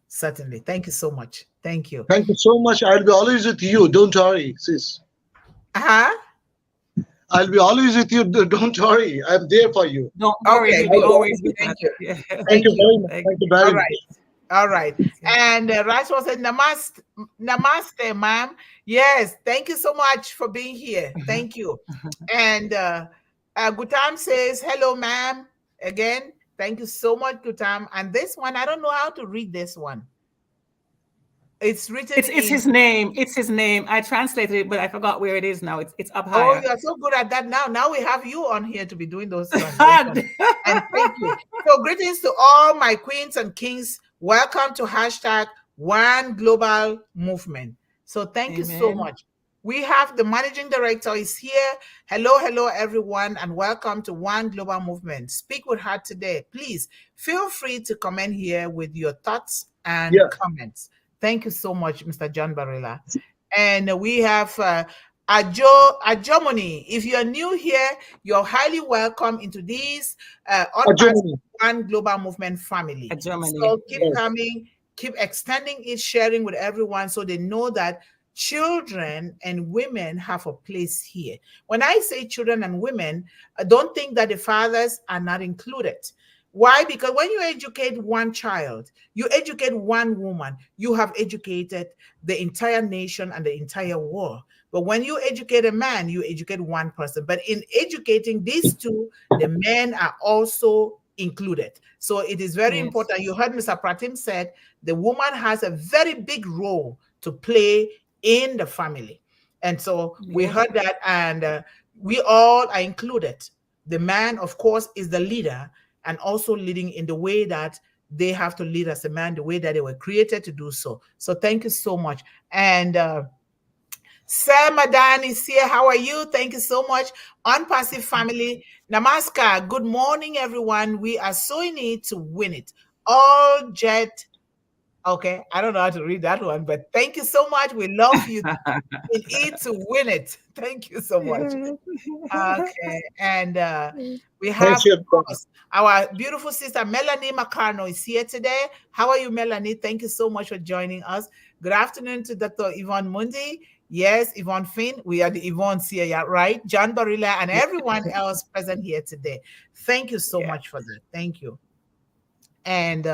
Certainly. Thank you so much. Thank you. Thank you so much. I'll be always with you. Don't worry, sis. Uh-huh. I'll be always with you. Don't worry. I'm there for you. Don't worry, Okay, we'll be good. always with Thank us. you. Yeah. Thank Thank you you. very much. Thank Thank you All very right. much. All right. And Rachel said, Namaste, ma'am. Yes. Thank you so much for being here. Thank you. And Gutam says, hello, ma'am. Again, thank you so much, Gutam. And this one, I don't know how to read this one. It's written It's in. his name. It's his name. I translated it, but I forgot where it is now. It's up Oh, higher. you are so good at that now. Now we have you on here to be doing those translations. And thank you. So greetings to all my queens and kings. Welcome to hashtag One Global Movement. So thank you so Amen. much. We have the managing director is here. Hello, hello, everyone, and welcome to One Global Movement. Speak with her today. Please feel free to comment here with your thoughts and Yeah. comments. Thank you so much, Mr. John Barilla. And we have Ajomoni. If you're new here, you're highly welcome into this Germany. One Global Movement family. Germany. So keep Yes. coming, keep extending it, sharing with everyone so they know that children and women have a place here. When I say children and women, don't think that the fathers are not included. Why? Because when you educate one child, you educate one woman, you have educated the entire nation and the entire world. But when you educate a man, you educate one person. But in educating these two, the men are also included. So it is very Yes. important. You heard Mr. Pratim said the woman has a very big role to play in the family. And so we Yes. heard that, and we all are included. The man, of course, is the leader and also leading in the way that they have to lead as a man, the way that they were created to do so. So thank you so much. And Sir Madan is here. How are you? Thank you so much. Unpassive family. Namaskar. Good morning, everyone. We are so in it to win it. All jet. Okay, I don't know how to read that one, but thank you so much. We love you in it to win it. Thank you so much. Okay, and we have, Thank you. of course, our beautiful sister Melanie Mukamugema is here today. How are you, Melanie? Thank you so much for joining us. Good afternoon to Dr. Yvonne Mundih. Yes, Yvonne Finn. We are the Yvonne's here, yeah, right? John Barilla and everyone else present here today. Thank you so much for that. Thank you. And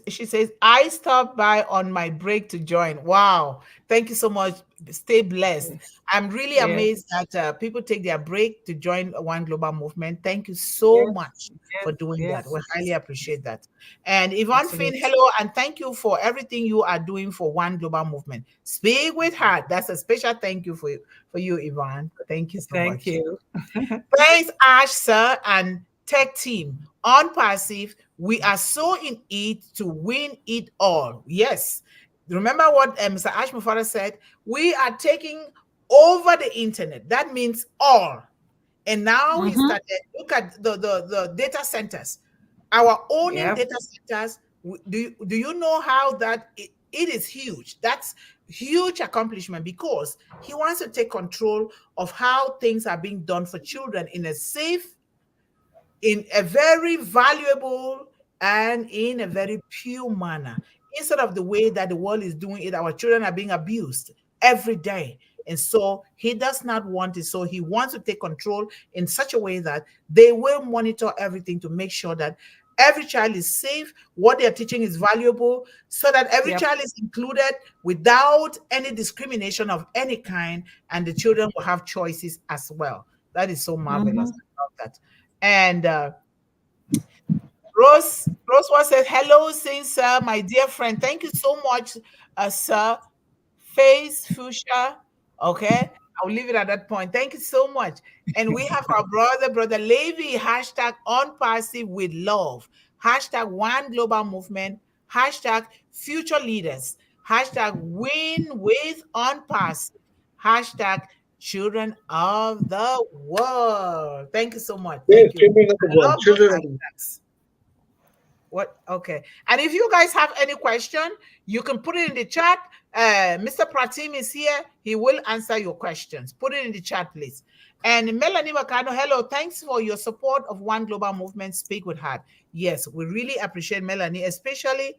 she says, I stopped by on my break to join. Wow. Thank you so much. Stay blessed. Yes. I'm really Yes. amazed that people take their break to join One Global Movement. Thank you so Yes. much Yes. for doing that. Yes. We highly appreciate that. And Yvonne Finn, Absolutely. hello, and thank you for everything you are doing for One Global Movement. Speak with heart. That's a special thank you for you, Yvonne. Thank you so much. Thank you. Thanks, Ash, sir, and tech team. On Passive, we are so in it to win it all. Yes. Remember what Mr. Ash Mufara said? We are taking over the internet. That means all. And now he started, look at the data centers. Our owning Yep. data centers. Do you know how that it is huge? That's huge accomplishment because he wants to take control of how things are being done for children in a safe, in a very valuable, and in a very pure manner, instead of the way that the world is doing it. Our children are being abused every day. And so he does not want it. So he wants to take control in such a way that they will monitor everything to make sure that every child is safe, what they're teaching is valuable, so that every Yep. child is included without any discrimination of any kind, and the children will have choices as well. That is so marvelous. I love that. And Rose was said, hello, sir, my dear friend. Thank you so much, sir. Face Fuchsia. Okay. I'll leave it at that point. Thank you so much. And we have our brother Levi, hashtag unpassive with love, hashtag one global movement, hashtag future leaders, hashtag win with unpassive, hashtag children of the world. Thank you so much. Yes, Thank you. children of the I world. love those Children of the world. hashtags. What? Okay. And if you guys have any question, you can put it in the chat. Mr. Pratim is here. He will answer your questions. Put it in the chat, please. And Melanie Mukamugema, hello. Thanks for your support of One Global Movement. Speak with Heart. Yes, we really appreciate Melanie, especially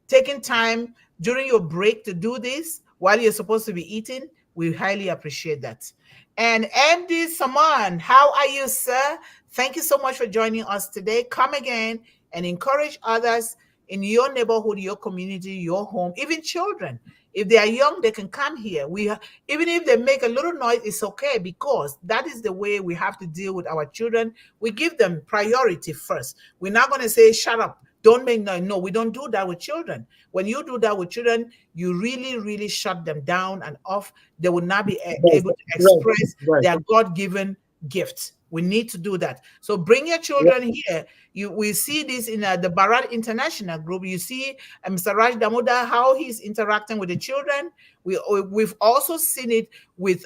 taking time during your break to do this while you're supposed to be eating. We highly appreciate that. And MD Saman, how are you, sir? Thank you so much for joining us today. Come again and encourage others in your neighborhood, your community, your home, even children. If they are young, they can come here. Even if they make a little noise, it's okay, because that is the way we have to deal with our children. We give them priority first. We're not going to say, shut up, don't make noise. No, we don't do that with children. When you do that with children, you really, really shut them down and off. They will not be able to express their God-given gifts. We need to do that. So bring your children here. We see this in the Barilla International group. You see Mr. Raj Damodar, how he's interacting with the children. We've also seen it with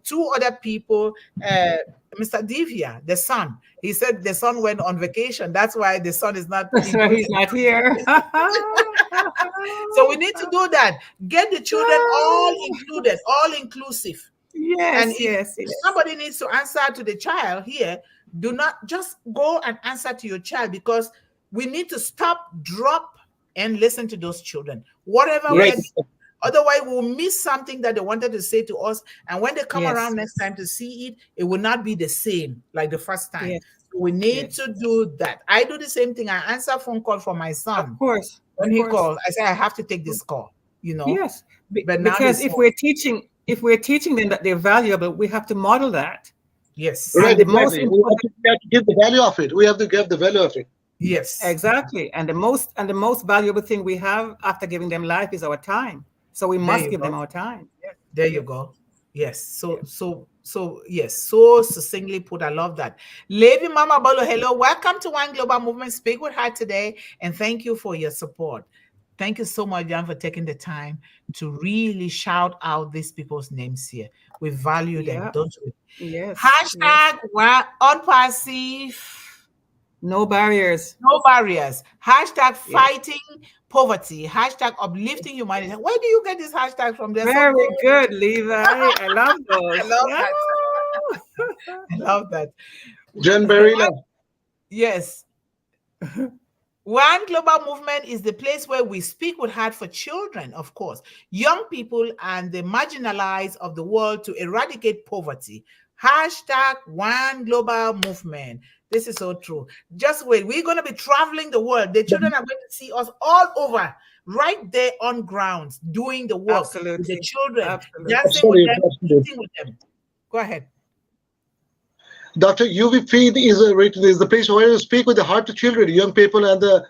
two other people. Mr. Divya, the son. He said the son went on vacation. That's why the son is not. So he's not here. So we need to do that. Get the children all included, all inclusive. Yes, And if somebody needs to answer to the child here, do not just go and answer to your child, because we need to stop, drop, and listen to those children. Whatever we're doing. Otherwise, we'll miss something that they wanted to say to us. And when they come around next time to see it, it will not be the same like the first time. Yes. So we need to do that. I do the same thing. I answer a phone call from my son. Of course. When he calls, I say, I have to take this call, you know. Yes. But because if we're teaching them that they're valuable, we have to model that. Yes. Right. And the Exactly. most We have to give the value of it. We have to give the value of it. Yes. Exactly. And the most valuable thing we have after giving them life is our time. So we must give them our time. There you go. Yes. So yes, so succinctly put. I love that. Lady Mama Bolo, hello. Welcome to One Global Movement. Speak with Heart today. And thank you for your support. Thank you so much, Jan, for taking the time to really shout out these people's names here. We value them, don't we? Yes. Hashtag unpassive. No barriers. No barriers. Hashtag fighting poverty. Hashtag uplifting humanity. Where do you get this hashtag from? Very good, Levi. I love those. I love that. I love that. Jen Barilla. Yes. One Global Movement is the place where we speak with heart for children, of course, young people and the marginalized of the world to eradicate poverty. Hashtag One Global Movement. This is so true. Just wait. We're going to be traveling the world. The children are going to see us all over, right there on grounds, doing the work. Absolutely. With the children, Absolutely. dancing with them, eating with them. Go ahead. Dr. Yvonne Finn is the place where you speak with the heart to children, young people, and the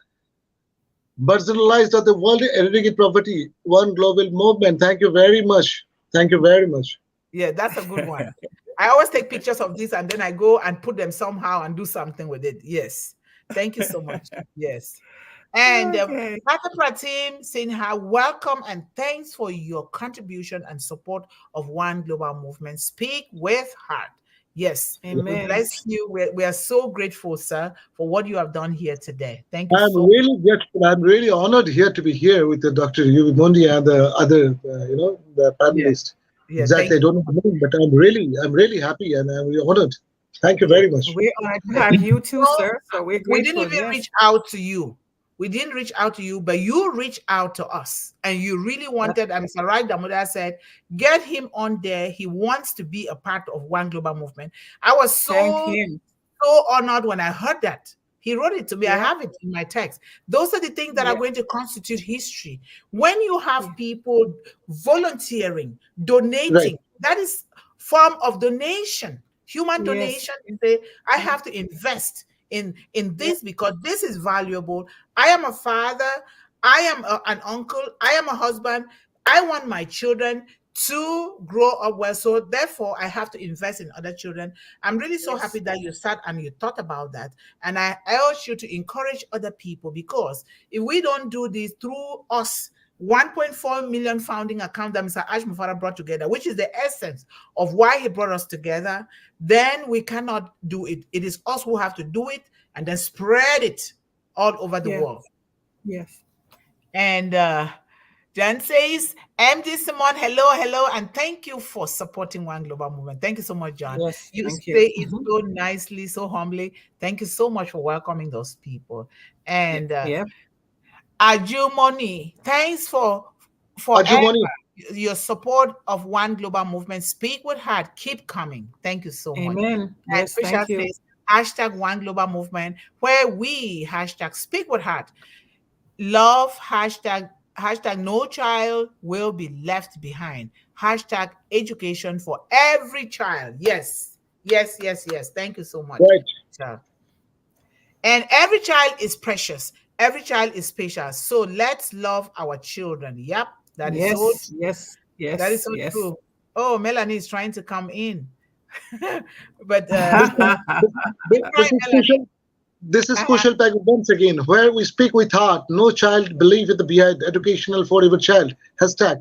marginalized of the world, eradicate poverty. One Global Movement. Thank you very much. Thank you very much. Yeah, that's a good one. I always take pictures of this and then I go and put them somehow and do something with it. Yes. Thank you so much. Yes. And Okay. Partha Pratim Sinha, welcome and thanks for your contribution and support of One Global Movement. Speak with heart. Yes, we Amen. bless you. We are so grateful, sir, for what you have done here today. Thank you I'm so much. really grateful. I'm really honored here to be here with the Dr. Yvonne Mundih and the other, the Yeah, panelists. yeah, thank Exactly, I you. don't know the name, but I'm really happy and I'm really honored. Thank you Yeah. very much. We're honored to Yeah. have you too, So sir. So we're we didn't grateful. even Yes. reach out to you. We didn't reach out to you, but you reached out to us. And you really That's wanted, and Mr. Raj Damodar said, get him on there. He wants to be a part of One Global Movement. I was thank so him. honored when I heard that. He wrote it to me. I Yeah. have it in my text. Those are the things that are Yeah. going to constitute history. When you Yeah. have people volunteering, Right. donating, that is form of donation, human Yes. donation. Say, I Yeah. have to invest in Yeah. this because this is valuable. I am a father. I am an uncle. I am a husband. I want my children to grow up well. So therefore, I have to invest in other children. I'm really so happy Yes. that you sat and you thought about that. And I urge you to encourage other people because if we don't do this through us, 1.4 million founding account that Mr. Ash Mufara brought together, which is the essence of why he brought us together, then we cannot do it. It is us who have to do it and then spread it all over the Yeah. world. Yes. And Jan says, MD Simon, hello, and thank you for supporting One Global Movement. Thank you so much, John. Yes. You Thank you. say it so nicely, so humbly. Thank you so much for welcoming those people. Yeah. And Yeah. Ajumoni, thanks for forever Ajumani, your support of One Global Movement. Speak with heart. Keep coming. Thank you so much. Amen. And Yes. Fisher Thank you. says, hashtag One Global Movement, where we hashtag Speak with Heart. Love, hashtag no child will be left behind. Hashtag education for every child. Yes. Thank you so much. right. Child. And every child is precious. Every child is special. So let's love our children. Yep. That is so Yes. Yes. that is Yes. so Yes. true. Oh, Melanie is trying to come in. But This, try this is Melanie. crucial. This is Uh-huh. crucial, Peg, once again, where we speak with heart. No child believe in the behind educational for every child. Hashtag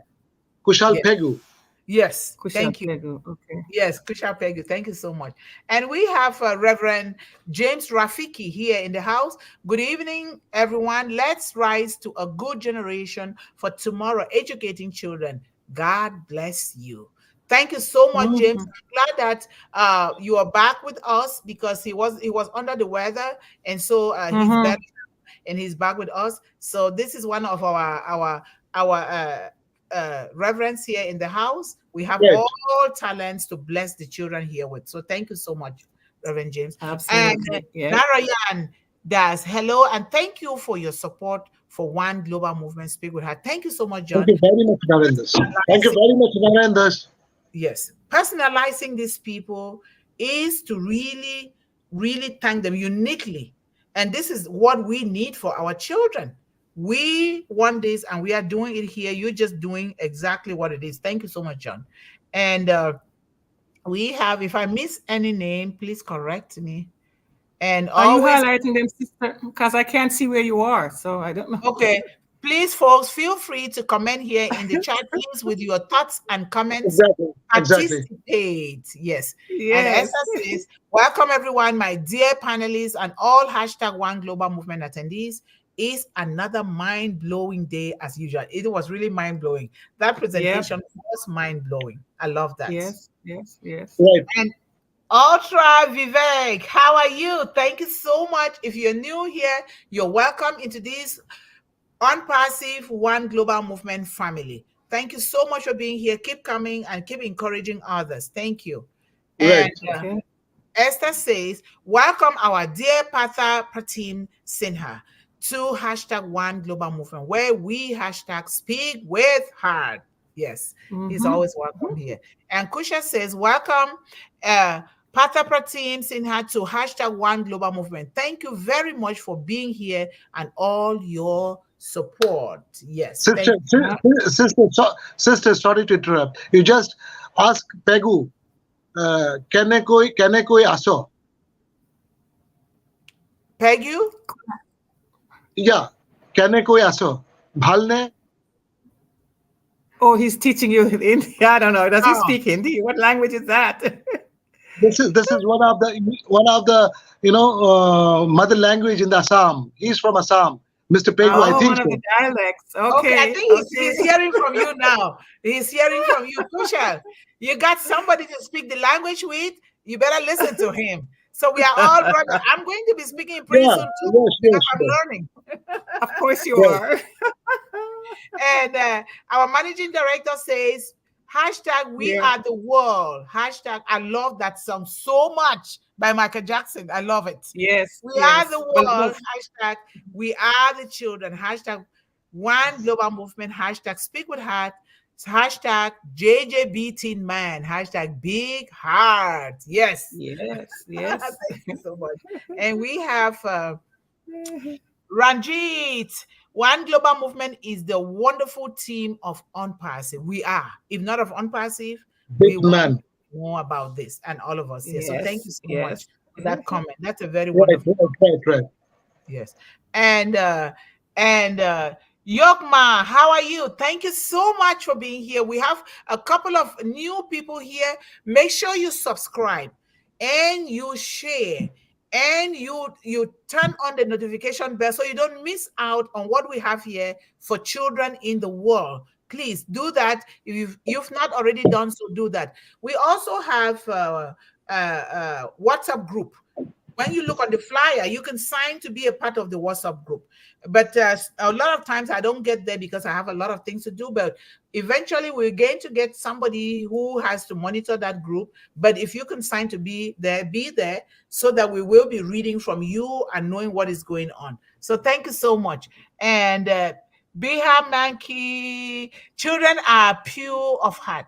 Kushal Yes. Pegu. Yes. Kusha Thank you. Pegu. Okay. Yes, Kusha Pegu, thank you so much. And we have Reverend James Rafiki here in the house. Good evening, everyone. Let's rise to a good generation for tomorrow, educating children. God bless you. Thank you so much, James. Mhm. I'm glad that you are back with us because he was under the weather, and so he's Mhm. better and he's back with us. So this is one of our reverends here in the house. We have Right. all talents to bless the children here with. So thank you so much, Reverend James. And Absolutely. Yeah. Narayan does hello and thank you for your support for One Global Movement. Speak with her. Thank you so much, Thank John. you very much, Narendas. Thank you very much, Narendas. Yes, personalizing these people is to really, really thank them uniquely. And this is what we need for our children. We want this and we are doing it here. You're just doing exactly what it is. Thank you so much, John. And we have, if I miss any name, please correct me. And Are you always highlighting them, sister? Because I can't see where you are, so I don't know. okay. Please, folks, feel free to comment here in the chat, please, with your thoughts and comments. Exactly. Exactly. Participate. Yes. And Yes. Esther says, welcome everyone, my dear panelists and all hashtag One Global Movement attendees. Is another mind-blowing day as usual. It was really mind-blowing. That Yep. presentation was mind-blowing. I love that. Yes. Yes. Yes. Right. And Ultra Vivek, how are you? Thank you so much. If you're new here, you're welcome into this Unpassive One Global Movement family. Thank you so much for being here. Keep coming and keep encouraging others. Thank you. Right. And Okay. Esther says, welcome our dear Partha Pratim Sinha to hashtag One Global Movement, where we hashtag Speak with Heart. Yes, he's Mm-hmm. always welcome here. And Kusha says, welcome Partha Pratim Sinha to hashtag One Global Movement. Thank you very much for being here and all your support. Yes, thank Sister, you. sister, sorry to interrupt. You just ask Pegu, can I koi aso? Peg you? Yeah. কেনে কই আছো ভালনে Oh, he's teaching you in Hindi. I don't know. Does he Oh, speak Hindi? What language is that? this is one of the mother language in the Assam. He's from Assam, Mr. Pegu, I Oh, think one of so. the dialects. okay. I Okay, think okay. he's hearing from you now. He's hearing from you, Kushal. You got somebody to speak the language with. You better listen to him. So we are all brothers. I'm going to be speaking pretty Yeah, soon too yes, because yes, I'm yes, learning. Of course you yes. are. And our managing director says, hashtag we Yeah. are the world. Hashtag I love that song so much by Michael Jackson. I love it. Yes, We are the yes. Well, world. Hashtag we are the children. Hashtag one global movement. Hashtag speak with heart. Hashtag JJB Teen Man. Hashtag big heart. Yes. yes, yes. Thank you so much. And we have Ranjit. One Global Movement is the wonderful team of Unpassive. We are. If not of Unpassive, Big we want to man. know more about this and all of us here. So thank you Yes, so much yes. for that comment. That's a very Right, wonderful. right. Yes. And Yokma, how are you? Thank you so much for being here. We have a couple of new people here. Make sure you subscribe and you share and you turn on the notification bell so you don't miss out on what we have here for children in the world. Please do that. If you've not already done so, do that. We also have WhatsApp group. When you look on the flyer, you can sign to be a part of the WhatsApp group. But a lot of times I don't get there because I have a lot of things to do. But eventually we're going to get somebody who has to monitor that group. But if you can sign to be there so that we will be reading from you and knowing what is going on. So thank you so much. And Biha Manki, children are pure of heart.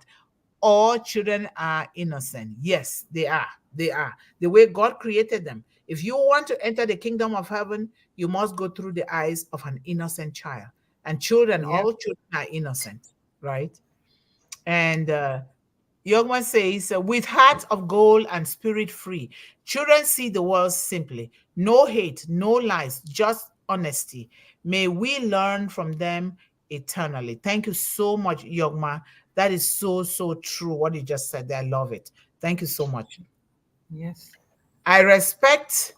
All children are innocent. Yes, they are. They are. The way God created them. If you want to enter the kingdom of heaven, you must go through the eyes of an innocent child. And children, Yeah. all children are innocent, right? And Youngman says, with hearts of gold and spirit free, children see the world simply. No hate, no lies, just honesty. May we learn from them eternally. Thank you so much, Yogma. That is so, so true. What you just said. I love it. Thank you so much. Yes. I respect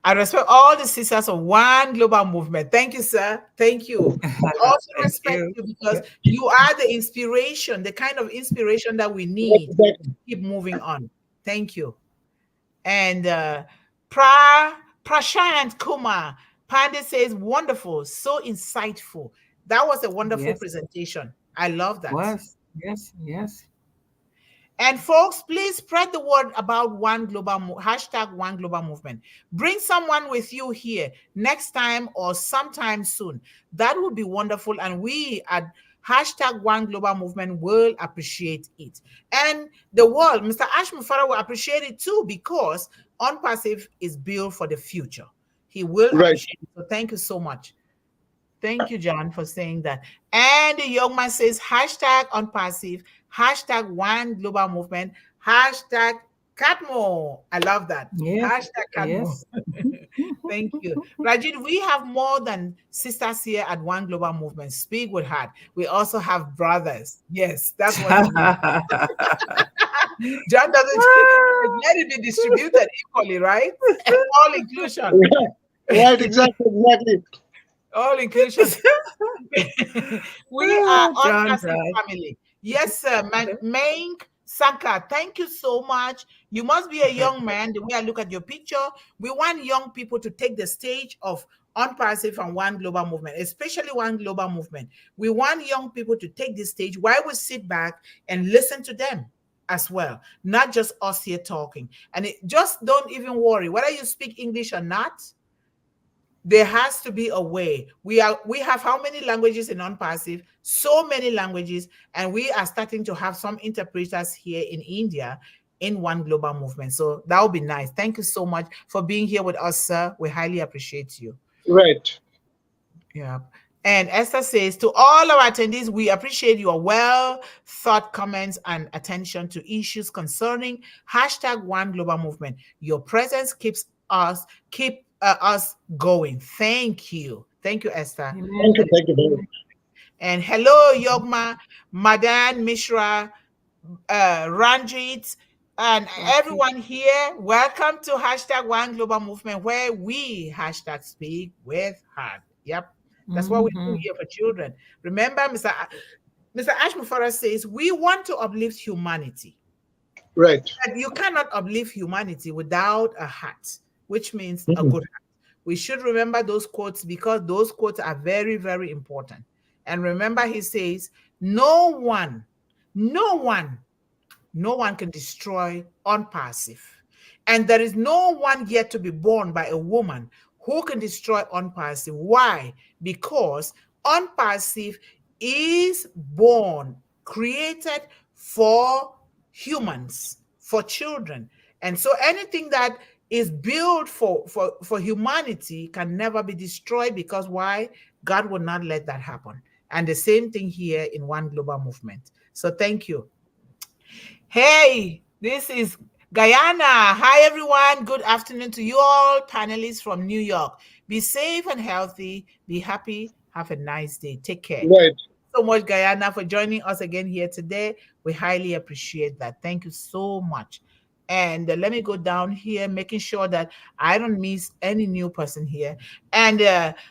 all the sisters of one global movement. Thank you, sir. Thank you. We also Thank respect you. you because you are the inspiration, the kind of inspiration that we need to Exactly. keep moving on. Thank you. And Prashant Kumar Pandey says, wonderful, so insightful. That was a wonderful Yes. presentation. I love It that. was. Yes, yes. And folks, please spread the word about hashtag one global movement. Bring someone with you here next time or sometime soon. That would be wonderful. And we at hashtag one global movement will appreciate it. And the world, Mr. Ash Mufara will appreciate it too because Unpassive is built for the future. He will Right. appreciate it. So thank you so much. Thank you, John, for saying that. And the young man says, hashtag Unpassive, hashtag one global movement, hashtag Catmo. I love that. Yes. Hashtag Catmo. Yes. Thank you. Rajit, we have more than sisters here at One Global Movement. Speak with heart. We also have brothers. Yes, that's what it means. John doesn't let it be distributed equally, right? All inclusion. Right, exactly. All inclusion. We are John Unpassive Drive. family. Yes, sir. Main Sanka, thank you so much. You must be a young man. The way I look at your picture, we want young people to take the stage of Unpassive and One Global Movement, especially One Global Movement. We want young people to take this stage while we sit back and listen to them as well, not just us here talking. And just don't even worry whether you speak English or not. There has to be a way. We have how many languages in Unpassive? So many languages, and we are starting to have some interpreters here in India in One Global Movement. So that would be nice. Thank you so much for being here with us, sir. We highly appreciate you. Right. Yeah. And Esther says, to all our attendees, we appreciate your well thought comments and attention to issues concerning hashtag One Global Movement. Your presence keeps us going. Thank you. Thank you, Esther. Thank you. Amen. Thank you very much. And hello, Yogma, Madan, Mishra, Ranjit, and everyone here. Welcome to hashtag One Global Movement, where we hashtag speak with heart. Yep. That's what we do here for children. Remember, Mr. Ashmufara says we want to uplift humanity. Right. But you cannot uplift humanity without a heart, which means a Mhm. good heart. We should remember those quotes because those quotes are very, very important. And remember, he says, no one, no one, no one can destroy unpassive. And there is no one yet to be born by a woman who can destroy unpassive. Why? Because unpassive is born, created for humans, for children. And so anything that is built for humanity can never be destroyed because why? God will not let that happen. And the same thing here in One Global Movement. So thank you. Hey, this is Guyana. Hi, everyone. Good afternoon to you all, panelists from New York. Be safe and healthy. Be happy. Have a nice day. Take care. Right. So much, Guyana, for joining us again here today. We highly appreciate that. Thank you so much. And let me go down here, making sure that I don't miss any new person here. And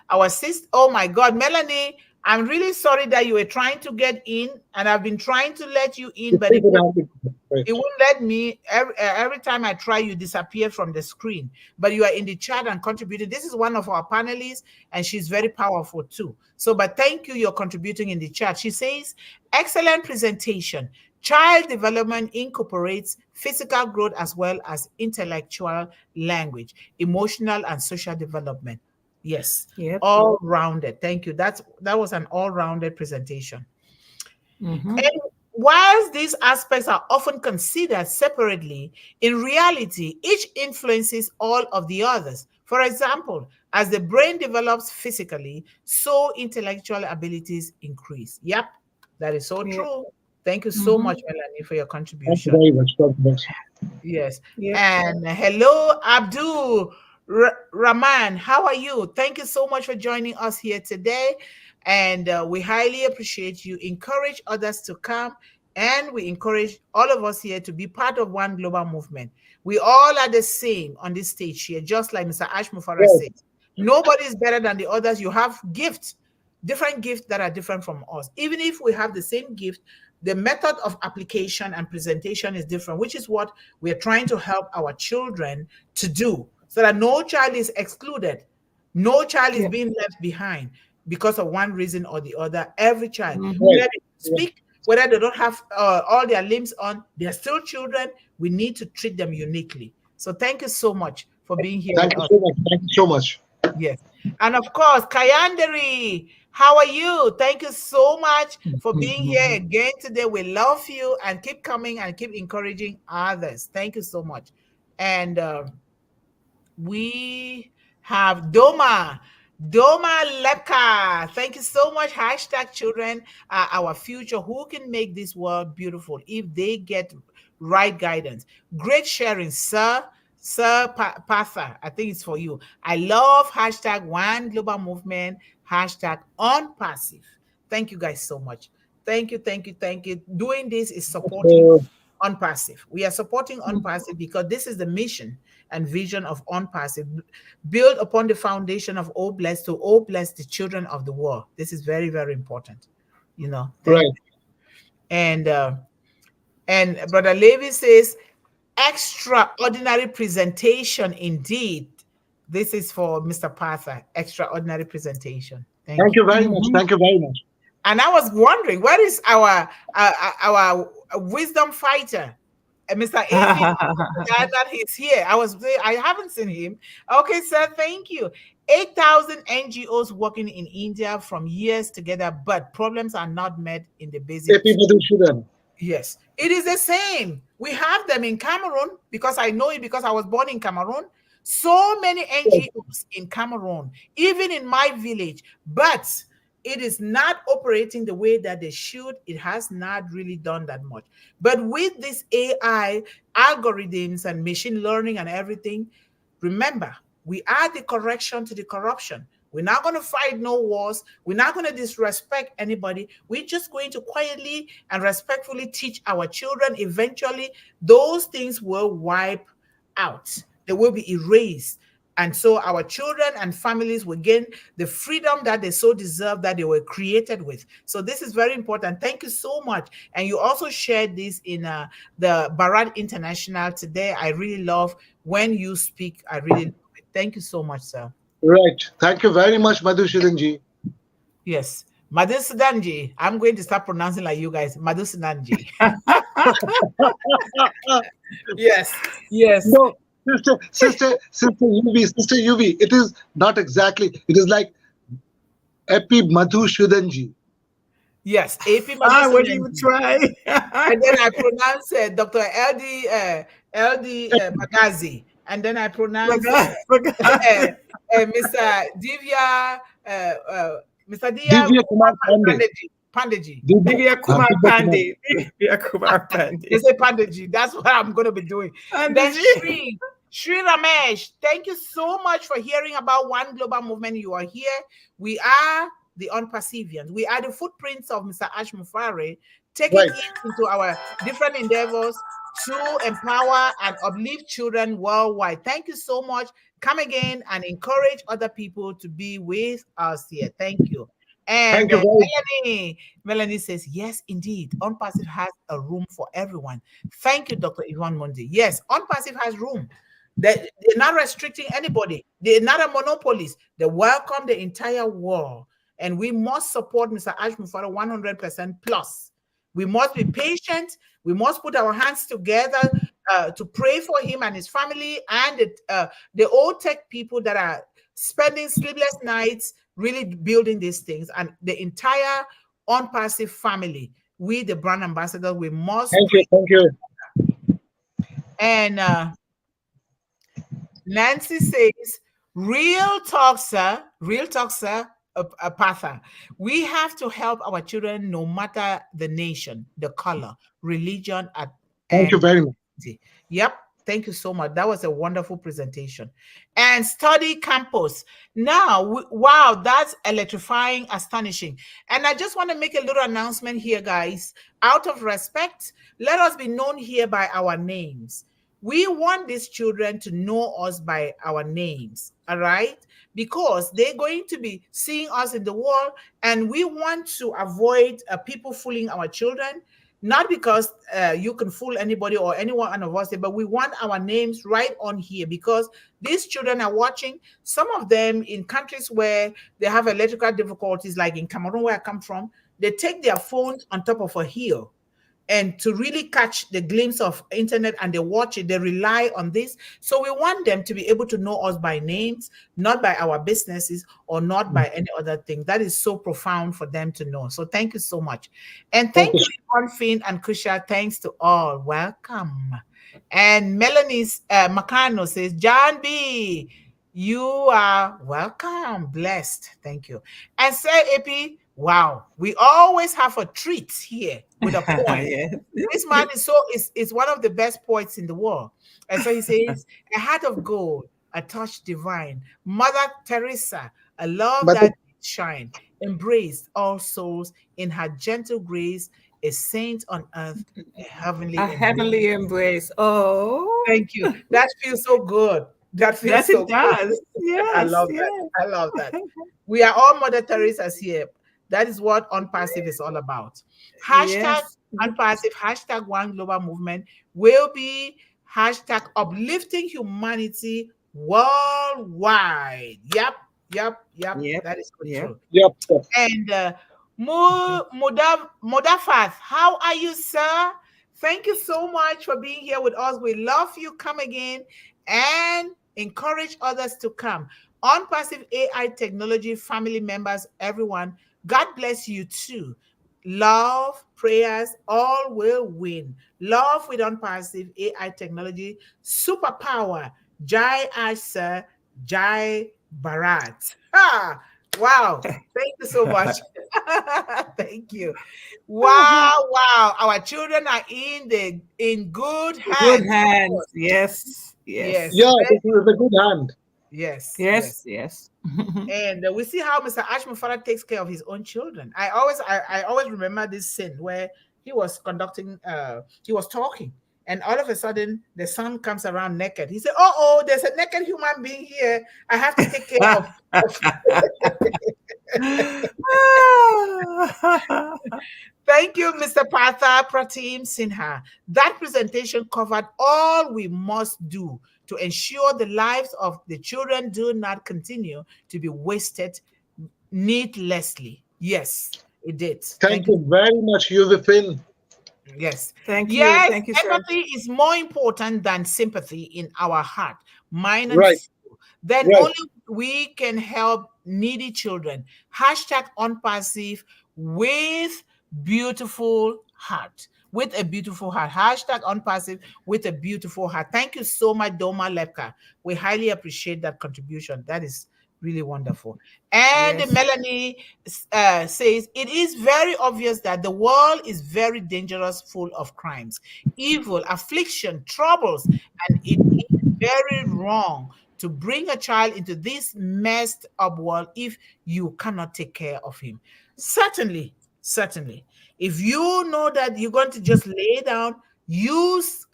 our sister, oh my God, Melanie, I'm really sorry that you were trying to get in, and I've been trying to let you in, It's but good to have you. Right. it won't let me. Every time I try, you disappear from the screen. But you are in the chat and contributing. This is one of our panelists, and she's very powerful too. So, but thank you, you're contributing in the chat. She says, excellent presentation. Child development incorporates physical growth as well as intellectual language, emotional and social development. Yes, Yep. all rounded. Thank you. That was an all rounded presentation. And whilst these aspects are often considered separately, in reality, each influences all of the others. For example, as the brain develops physically, so intellectual abilities increase. Yep, that is so Yep. true. Thank you so much, Melanie, for your Thank you contribution. very much. God bless. Yes. Yep. And hello, Abdul Rahman. How are you? Thank you so much for joining us here today. And we highly appreciate you. Encourage others to come. And we encourage all of us here to be part of One Global Movement. We all are the same on this stage here, just like Mr. Ashmufara Right. said. Nobody is better than the others. You have gifts, different gifts that are different from us. Even if we have the same gift, the method of application and presentation is different, which is what we're trying to help our children to do so that no child is excluded. No child is Yep. being left behind because of one reason or the other. Every child, Right. whether they speak, whether they don't have all their limbs on, they're still children. We need to treat them uniquely. So thank you so much for being here Thank with you us. so much. Thank you so much. Yes. And of course, Kayandari, how are you? Thank you so much for being here again today. We love you and keep coming and keep encouraging others. Thank you so much. And we have Doma Lepka. Thank you so much. Hashtag children are our future. Who can make this world beautiful if they get right guidance? Great sharing, sir. Partha, I think it's for you. I love hashtag One Global Movement, hashtag Unpassive. Thank you guys so much. Thank you, thank you, thank you. Doing this is supporting So, Unpassive. We are supporting Unpassive because this is the mission and vision of Unpassive. Build upon the foundation of all blessed to all bless the children of the world. This is very, very important. You know, thank right. you. And Brother Levy says, extraordinary presentation indeed. This is for Mr. Partha. Extraordinary presentation. Thank Thank you. you very much. Thank you very much. And I was wondering, where is our wisdom fighter, Mr. AP? That he's here. I haven't seen him. Okay, sir, thank you. 8,000 NGOs working in India from years together, but problems are not met in the basic. People do Sudan. Yes, it is the same. We have them in Cameroon because I know it because I was born in Cameroon. So many NGOs in Cameroon, even in my village, but it is not operating the way that they should. It has not really done that much. But with this AI algorithms and machine learning and everything, remember, we are the correction to the corruption. We're not going to fight no wars. We're not going to disrespect anybody. We're just going to quietly and respectfully teach our children. Eventually, those things will wipe out. They will be erased. And so our children and families will gain the freedom that they so deserve, that they were created with. So this is very important. Thank you so much. And you also shared this in the Bharat International today. I really love when you speak. I really love it. Thank you so much, sir. Right. Thank you very much, Madhusudhanji. Yes. Madhusudanji. I'm going to start pronouncing like you guys. Madhusudanji. Yes. Yes. No, sister UV, it is not exactly. It is like Epi Madhusudhanji. Yes, AP I wouldn't even Madhusudanji. try. And then I pronounce Dr. LD Magazi. And then I pronounce Mr. Divya, Mr. Divya Kumar Pandeji. Divya Kumar Pandey. Divya Kumar They Pandey. say Pandeji. That's what I'm going to be doing. Then Pandey. Shri Ramesh, thank you so much for hearing about One Global Movement. You are here. We are the Unpercevians. We are the footprints of Mr. Ash Mufare, taking Right. it into our different endeavors to empower and uplift children worldwide. Thank you so much. Come again and encourage other people to be with us here. Thank you. And Thank you very Melanie says, yes, indeed, Unpassive has a room for everyone. Thank you, Dr. Yvonne Mundih. Yes, Unpassive has room. They're not restricting anybody. They're not a monopolist. They welcome the entire world. And we must support Mr. Ash Mufara 100% plus. We must be patient. We must put our hands together to pray for him and his family and the old tech people that are spending sleepless nights really building these things, and the entire Unpassive family. We, the brand ambassadors, we must. Thank you. And Nancy says, real talk, sir, Partha. We have to help our children no matter the nation, the color, religion, Thank you very much. Yep. Thank you so much. That was a wonderful presentation. And study campus. Now, wow, that's electrifying, astonishing. And I just want to make a little announcement here, guys. Out of respect, let us be known here by our names. We want these children to know us by our names, all right? Because they're going to be seeing us in the world, and we want to avoid people fooling our children. Not because you can fool anybody or anyone of us, but we want our names right on here because these children are watching. Some of them in countries where they have electrical difficulties, like in Cameroon, where I come from, they take their phones on top of a hill. And to really catch the glimpse of internet and they watch it, they rely on this. So we want them to be able to know us by names, not by our businesses or not by any other thing. That is so profound for them to know. So thank you so much. And thank you, Yvonne Finn and Kusha. Thanks to all. Welcome. And Melanie Mukamugema says, John B., you are welcome. Blessed. Thank you. And say, AP, wow, we always have a treat here with a poem. Yes. This man is one of the best poets in the world. And so he says, a heart of gold, a touch divine, Mother Teresa, a love that shine, embraced all souls in her gentle grace, a saint on earth, a heavenly embrace. Oh, thank you. That feels so good. That feels so good. Yes, I love that. I love that. We are all Mother Teresa's here. That is what Unpassive is all about. Hashtag Unpassive, hashtag One Global Movement will be hashtag uplifting humanity worldwide. Yep. That is true. Yep. And Mudafat, how are you, sir? Thank you so much for being here with us. We love you. Come again and encourage others to come. Unpassive AI technology family members, everyone, God bless you too. Love, prayers, all will win. Love with Unpassive AI technology, superpower. Jai Asha, Jai Bharat. Wow. Thank you so much. Thank you. Wow. Our children are in good hands. Good hands. Yes. Yeah, this is a good hand. Yes, yes. Yes, yes. And we see how Mr. Ashmufara takes care of his own children. I always remember this scene where he was conducting, he was talking, and all of a sudden the son comes around naked. He said, "Oh, there's a naked human being here. I have to take care of." Thank you, Mr. Partha, Pratim, Sinha. That presentation covered all we must do to ensure the lives of the children do not continue to be wasted needlessly. Yes, it did. Thank Thank you. you very much, Yvonne Finn. Yes. Thank you. Yes, Thank you, sir. empathy is more important than sympathy in our heart, mind, and Right, soul. Then right. only we can help needy children. Hashtag unpassive with beautiful heart. With a beautiful heart. Hashtag unpassive with a beautiful heart. Thank you so much, Doma Lepka. We highly appreciate that contribution. That is really wonderful. And Yes. Melanie says it is very obvious that the world is very dangerous, full of crimes, evil, affliction, troubles, and it is very wrong to bring a child into this messed up world if you cannot take care of him. Certainly, certainly. If you know that you're going to just lay down, use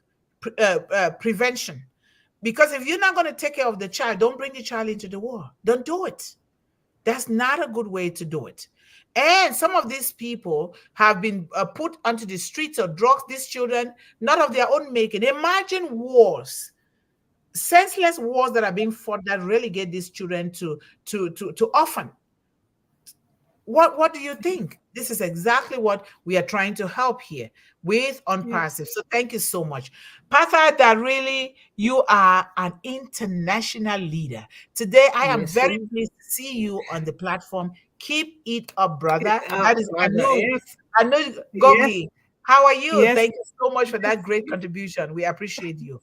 prevention. Because if you're not going to take care of the child, don't bring the child into the world. Don't do it. That's not a good way to do it. And some of these people have been put onto the streets of drugs, these children, not of their own making. Imagine wars, senseless wars that are being fought that relegate these children to orphan. What do you think? This is exactly what we are trying to help here with Unpassive. So thank you so much. Partha, that really you are an international leader. Today, I am Yes, very sir. pleased to see you on the platform. Keep it up, brother. That is, Brother, yes, I know, yes, Gogi. How are you? yes, Thank you so much for that great contribution. We appreciate you.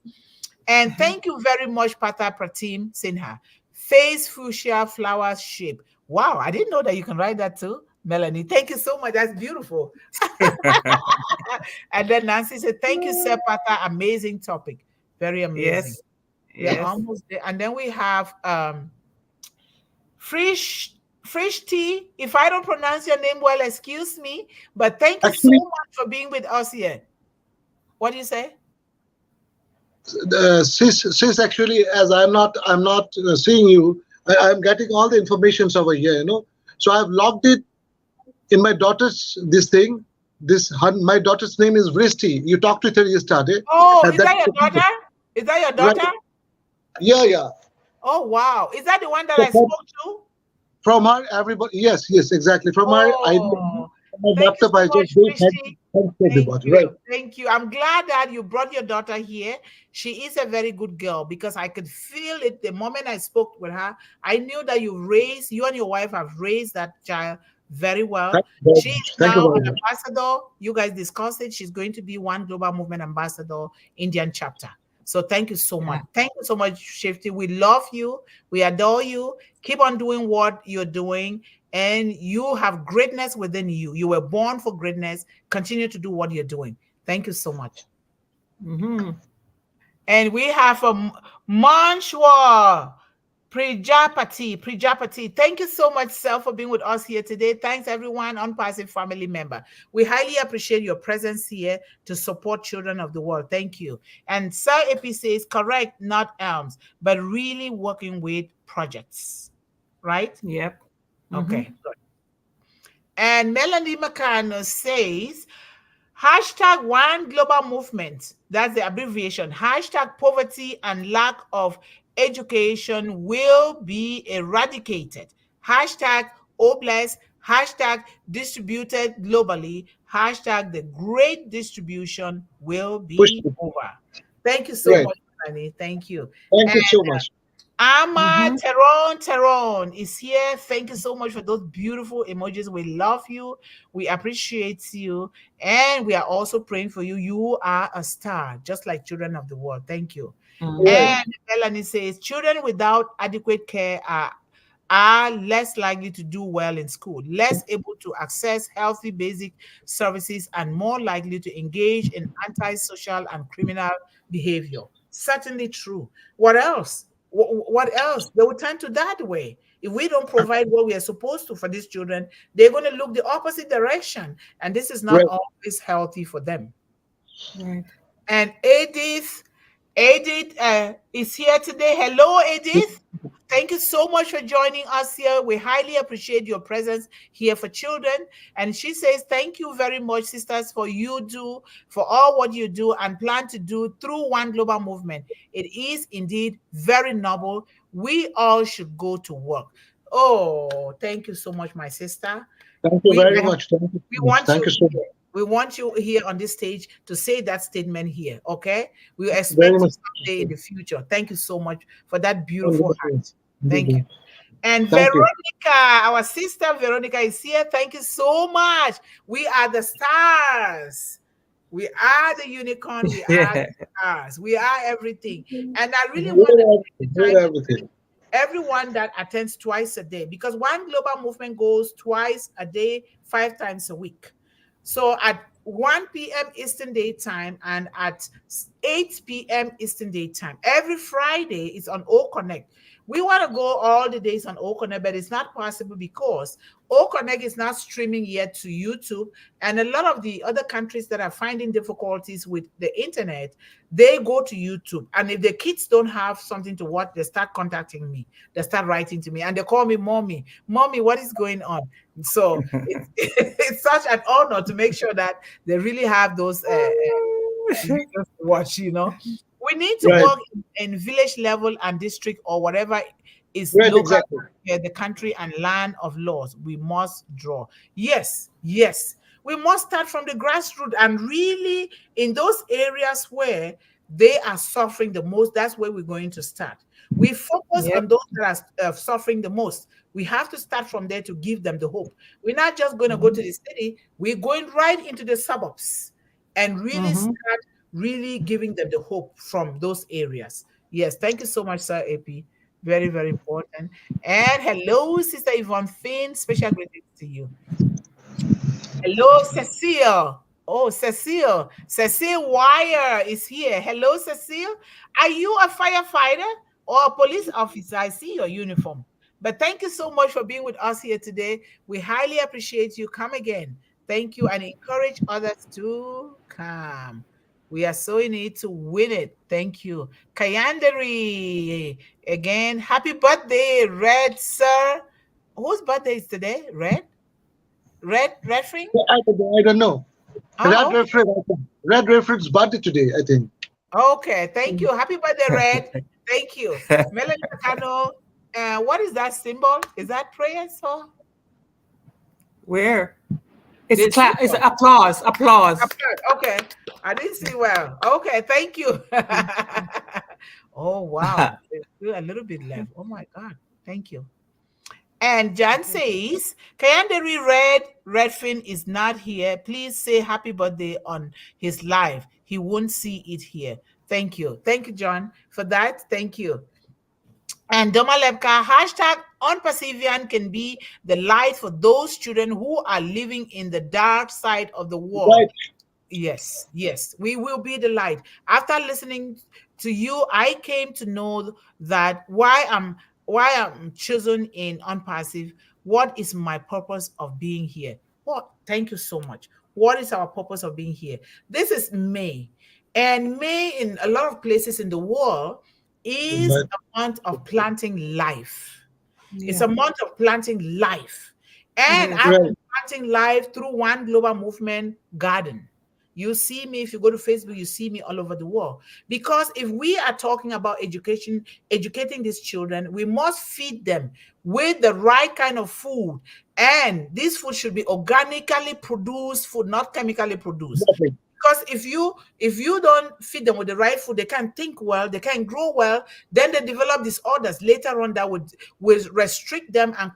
And thank you very much, Partha Pratim Sinha. Face fuchsia flowers shape. Wow, I didn't know that you can write that too, Melanie. Thank you so much. That's beautiful. And then Nancy said, "Thank you, Sir Partha. Amazing topic. Very amazing." yes, We are yes. almost there. And then we have Frisch Frisch T. If I don't pronounce your name well, excuse me. But thank you so Actually, much for being with us here. What do you say? sis, actually, as I'm not seeing you, I'm getting all the informations over here, So I've logged it in my daughter's this thing. My daughter's name is Vristi. You talked with her yesterday. Oh, is That that your daughter? Is that your right? daughter? Yeah, yeah. Oh, wow. Is that the one that So I spoke to? from her, everybody. Yes, yes, exactly. From her, Oh, from my thank you laptop. so I just much, do Christy. thanks to Thank everybody. Right. you. Thank you. I'm glad that you brought your daughter here. She is a very good girl because I could feel it the moment I spoke with her. I knew that you and your wife have raised that child very well. Thank you very She is much. Thank you now very an much. ambassador. You guys discussed it. She's going to be one global movement ambassador, Indian chapter. So thank you so much. Yeah. Thank you so much, Shifty. We love you. We adore you. Keep on doing what you're doing. And you have greatness within you. You were born for greatness. Continue to do what you're doing. Thank you so much. Mm-hmm. And we have a Manshwa Prijapati. Thank you so much, Sel, for being with us here today. Thanks, everyone, Unpassive family member. We highly appreciate your presence here to support children of the world. Thank you. And Sir AP says, correct, not elms, but really working with projects. Right? Yep. Mm-hmm. Okay, good. And Melanie Mukamugema says, hashtag one global movement, that's the abbreviation, hashtag poverty and lack of education will be eradicated. Hashtag hopeless, hashtag distributed globally, hashtag the great distribution will Push be it. over. Thank you so Right. much, Melanie. Thank you. Thank And you so much. Ama Mm-hmm. Teron is here. Thank you so much for those beautiful emojis. We love you. We appreciate you. And we are also praying for you. You are a star, just like children of the world. Thank you. Right. Mm-hmm. And Melanie says children without adequate care are less likely to do well in school, less able to access healthy basic services, and more likely to engage in antisocial and criminal behavior. Certainly true. What else? what else? They will turn to that way. If we don't provide what we are supposed to for these children, they're going to look the opposite direction. And this is not Right. always healthy for them. Right. And Edith is here today. Hello, Edith. Thank you so much for joining us here. We highly appreciate your presence here for children. And she says, thank you very much, sisters, for all what you do and plan to do through One Global Movement. It is indeed very noble. We all should go to work. Oh, thank you so much, my sister. Thank you We, very much. Thank you we so much. want Thank you you so here. much. We want you here on this stage to say that statement here, okay? We Very expect you much. someday in the future. Thank you so much for that beautiful Wonderful. heart. Thank you. And Thank you. Veronica, our sister Veronica is here. Thank you so much. We are the stars. We are the unicorn. We are the stars. We are everything. And I really want to take the time We're to everything. everyone that attends twice a day, because One Global Movement goes twice a day, 5 times a week. So at 1 p.m. Eastern Daytime and at 8 p.m. Eastern Daytime. Every Friday is on O Connect. We want to go all the days on O Connect, but it's not possible because O Connect is not streaming yet to YouTube. And a lot of the other countries that are finding difficulties with the internet, they go to YouTube. And if the kids don't have something to watch, they start contacting me. They start writing to me and they call me mommy. Mommy, what is going on? So it's such an honor to make sure that they really have those videos to watch, We need to Right. work in village level and district or whatever is Right, local, exactly. the country and land of laws. We must draw. Yes, yes. We must start from the grassroots and really in those areas where they are suffering the most, that's where we're going to start. We focus Yep. on those that are suffering the most. We have to start from there to give them the hope. We're not just going to go to the city, we're going right into the suburbs and really start really giving them the hope from those areas. Yes, thank you so much, Sir AP. Very, very important. And hello, Sister Yvonne Finn. Special greetings to you. Hello, Cecile. Oh, Cecile. Cecile Wire is here. Hello, Cecile. Are you a firefighter or a police officer? I see your uniform. But thank you so much for being with us here today. We highly appreciate you. Come again. Thank you and encourage others to come. We are so in it to win it. Thank you. Kayandari, again, happy birthday, Red, sir. Whose birthday is today? Red Fring? I don't know. Oh, Red Redford's birthday today, I think. okay. Thank you. Happy birthday, Red. Thank you. Melanie Mukamugema, what is that symbol? Is that prayers for? Where? The It's symbol. applause. Applause. Okay. I didn't see well. Okay, thank you. Oh, wow. There's still a little bit left. Oh, my God. Thank you. And John says, Kayandari Redfin is not here. Please say happy birthday on his live. He won't see it here. Thank you. Thank you, John, for that. Thank you. And Doma Lepka, hashtag unperseverant can be the light for those children who are living in the dark side of the world. Right. Yes, yes, we will be the light. After listening to you, I came to know that why I'm chosen in unpassive. What is my purpose of being here? Well, thank you so much. What is our purpose of being here? This is May, and May in a lot of places in the world is Right. a month of planting life. It's Yeah. a month of planting life. And is. I've Right. been planting life through One Global Movement Garden. You see me, if you go to Facebook, you see me all over the world. Because if we are talking about education, educating these children, we must feed them with the right kind of food. And this food should be organically produced food, not chemically produced. Exactly. Because if you don't feed them with the right food, they can't think well, they can't grow well, then they develop disorders later on that would restrict them and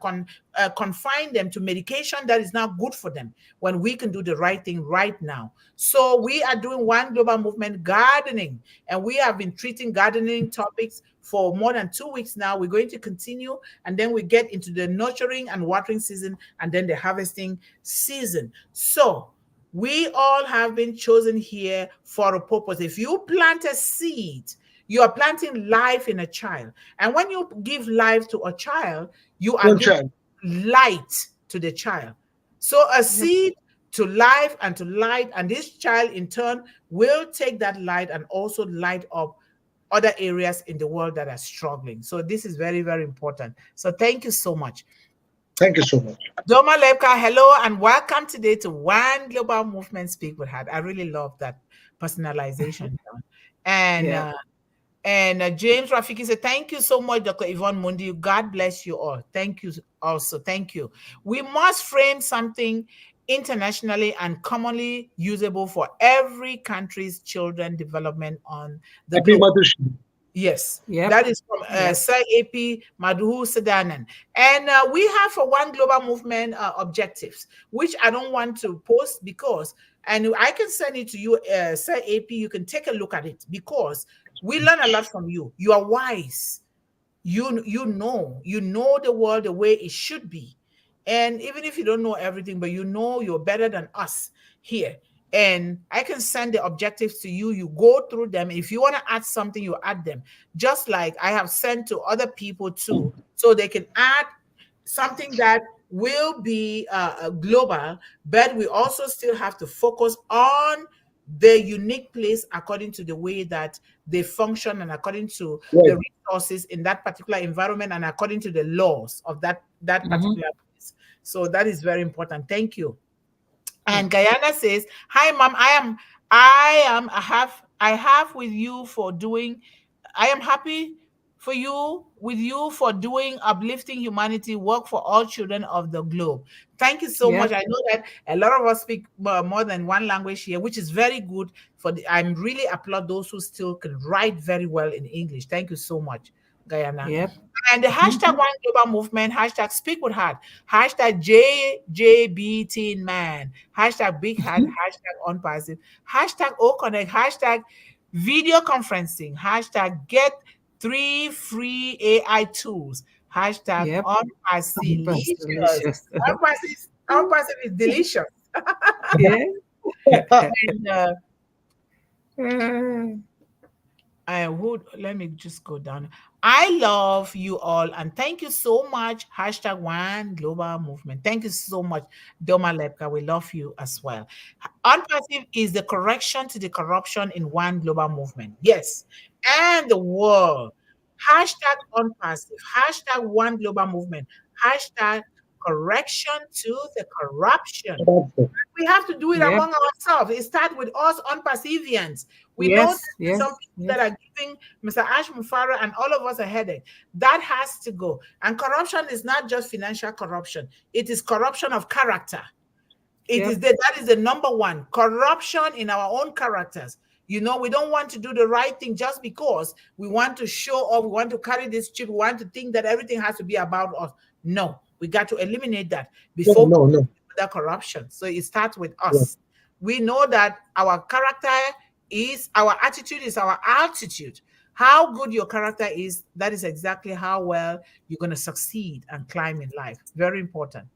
confine them to medication that is not good for them when we can do the right thing right now. So we are doing One Global Movement Gardening, and we have been treating gardening topics for more than 2 weeks now. We're going to continue, and then we get into the nurturing and watering season, and then the harvesting season. So we all have been chosen here for a purpose. If you plant a seed, You are planting life in a child. And when you give life to a child, you are One giving child. light to the child. So a Yep. seed to life and to light, and this child in turn will take that light and also light up other areas in the world that are struggling. So this is very, very important. So thank you so much. Thank you so much. Doma Lepka, hello and welcome today to One Global Movement Speak with Heart. I really love that personalization. And Yeah. James Rafiki said, thank you so much, Dr. Yvonne Mundih. God bless you all. Thank you also. Thank you. We must frame something internationally and commonly usable for every country's children development on the Happy globe. Mother's Day. Yes, Yep. that is from Yep. Sir AP Madhu Sedanan. And we have for One Global Movement objectives, which I don't want to post because, and I can send it to you, Sir AP, you can take a look at it because we learn a lot from you. You are wise. You know the world the way it should be. And even if you don't know everything, but you know you're better than us here. And I can send the objectives to you. You go through them. If you want to add something, you add them. Just like I have sent to other people too, so they can add something that will be global, but we also still have to focus on the unique place according to the way that they function and according to Right. the resources in that particular environment and according to the laws of that particular place. So that is very important. Thank you. And Guyana says, "Hi, Mom. I have with you for doing. I am happy for you with you for doing uplifting humanity work for all children of the globe. Thank you so much. Yep. I know that a lot of us speak more than one language here, which is very good. I'm really applaud those who still can write very well in English. Thank you so much, Guyana. Yep. And the hashtag One Global Movement, hashtag Speak with Heart, hashtag JJB Teen Man, hashtag Big Heart, hashtag Unpassive, hashtag O-Connect, hashtag video conferencing, hashtag Get 3 free AI tools, hashtag Yep. That's Unpassilicious. delicious. Unpassive is delicious. Yeah. And let me just go down. I love you all and thank you so much. Hashtag One Global Movement. Thank you so much, Doma Lepka. We love you as well. Unpassive is the correction to the corruption in One Global Movement. Yes. And the world. Hashtag Unpassive. Hashtag One Global Movement. Hashtag correction to the corruption. We have to do it Yep. among ourselves. It starts with us unperceivants. We know Yes. that there's Yes. some people that are giving Mr. Ash Mufara and all of us a headache. That has to go. And corruption is not just financial corruption. It is corruption of character. That is the number one. Corruption in our own characters. You know, we don't want to do the right thing just because we want to show off, we want to carry this chip, we want to think that everything has to be about us. No, we got to eliminate that before No. that corruption. So it starts with us. We know that our character is, our attitude is our altitude. How good your character is, that is exactly how well you're going to succeed and climb in life. Very important.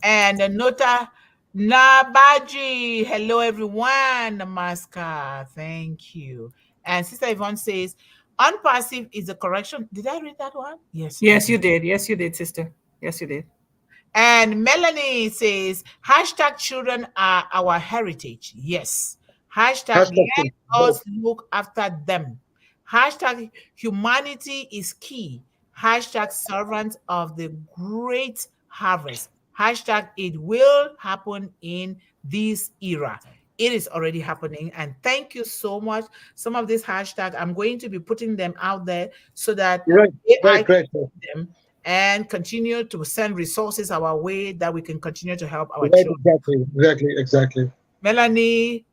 And Nota Nabaji, hello everyone. Namaskar, thank you. And Sister Yvonne says, unpassive is a correction. Did I read that one? Yes. Yes, you did. Yes, you did, sister. Yes, you did. And Melanie says, hashtag children are our heritage. Yes. Hashtag let us look after them. Hashtag humanity is key. Hashtag servants of the great harvest. Hashtag it will happen in this era. It is already happening. And thank you so much. Some of these hashtags, I'm going to be putting them out there so that Right. AI can see them and continue to send resources our way that we can continue to help our children. Exactly. Melanie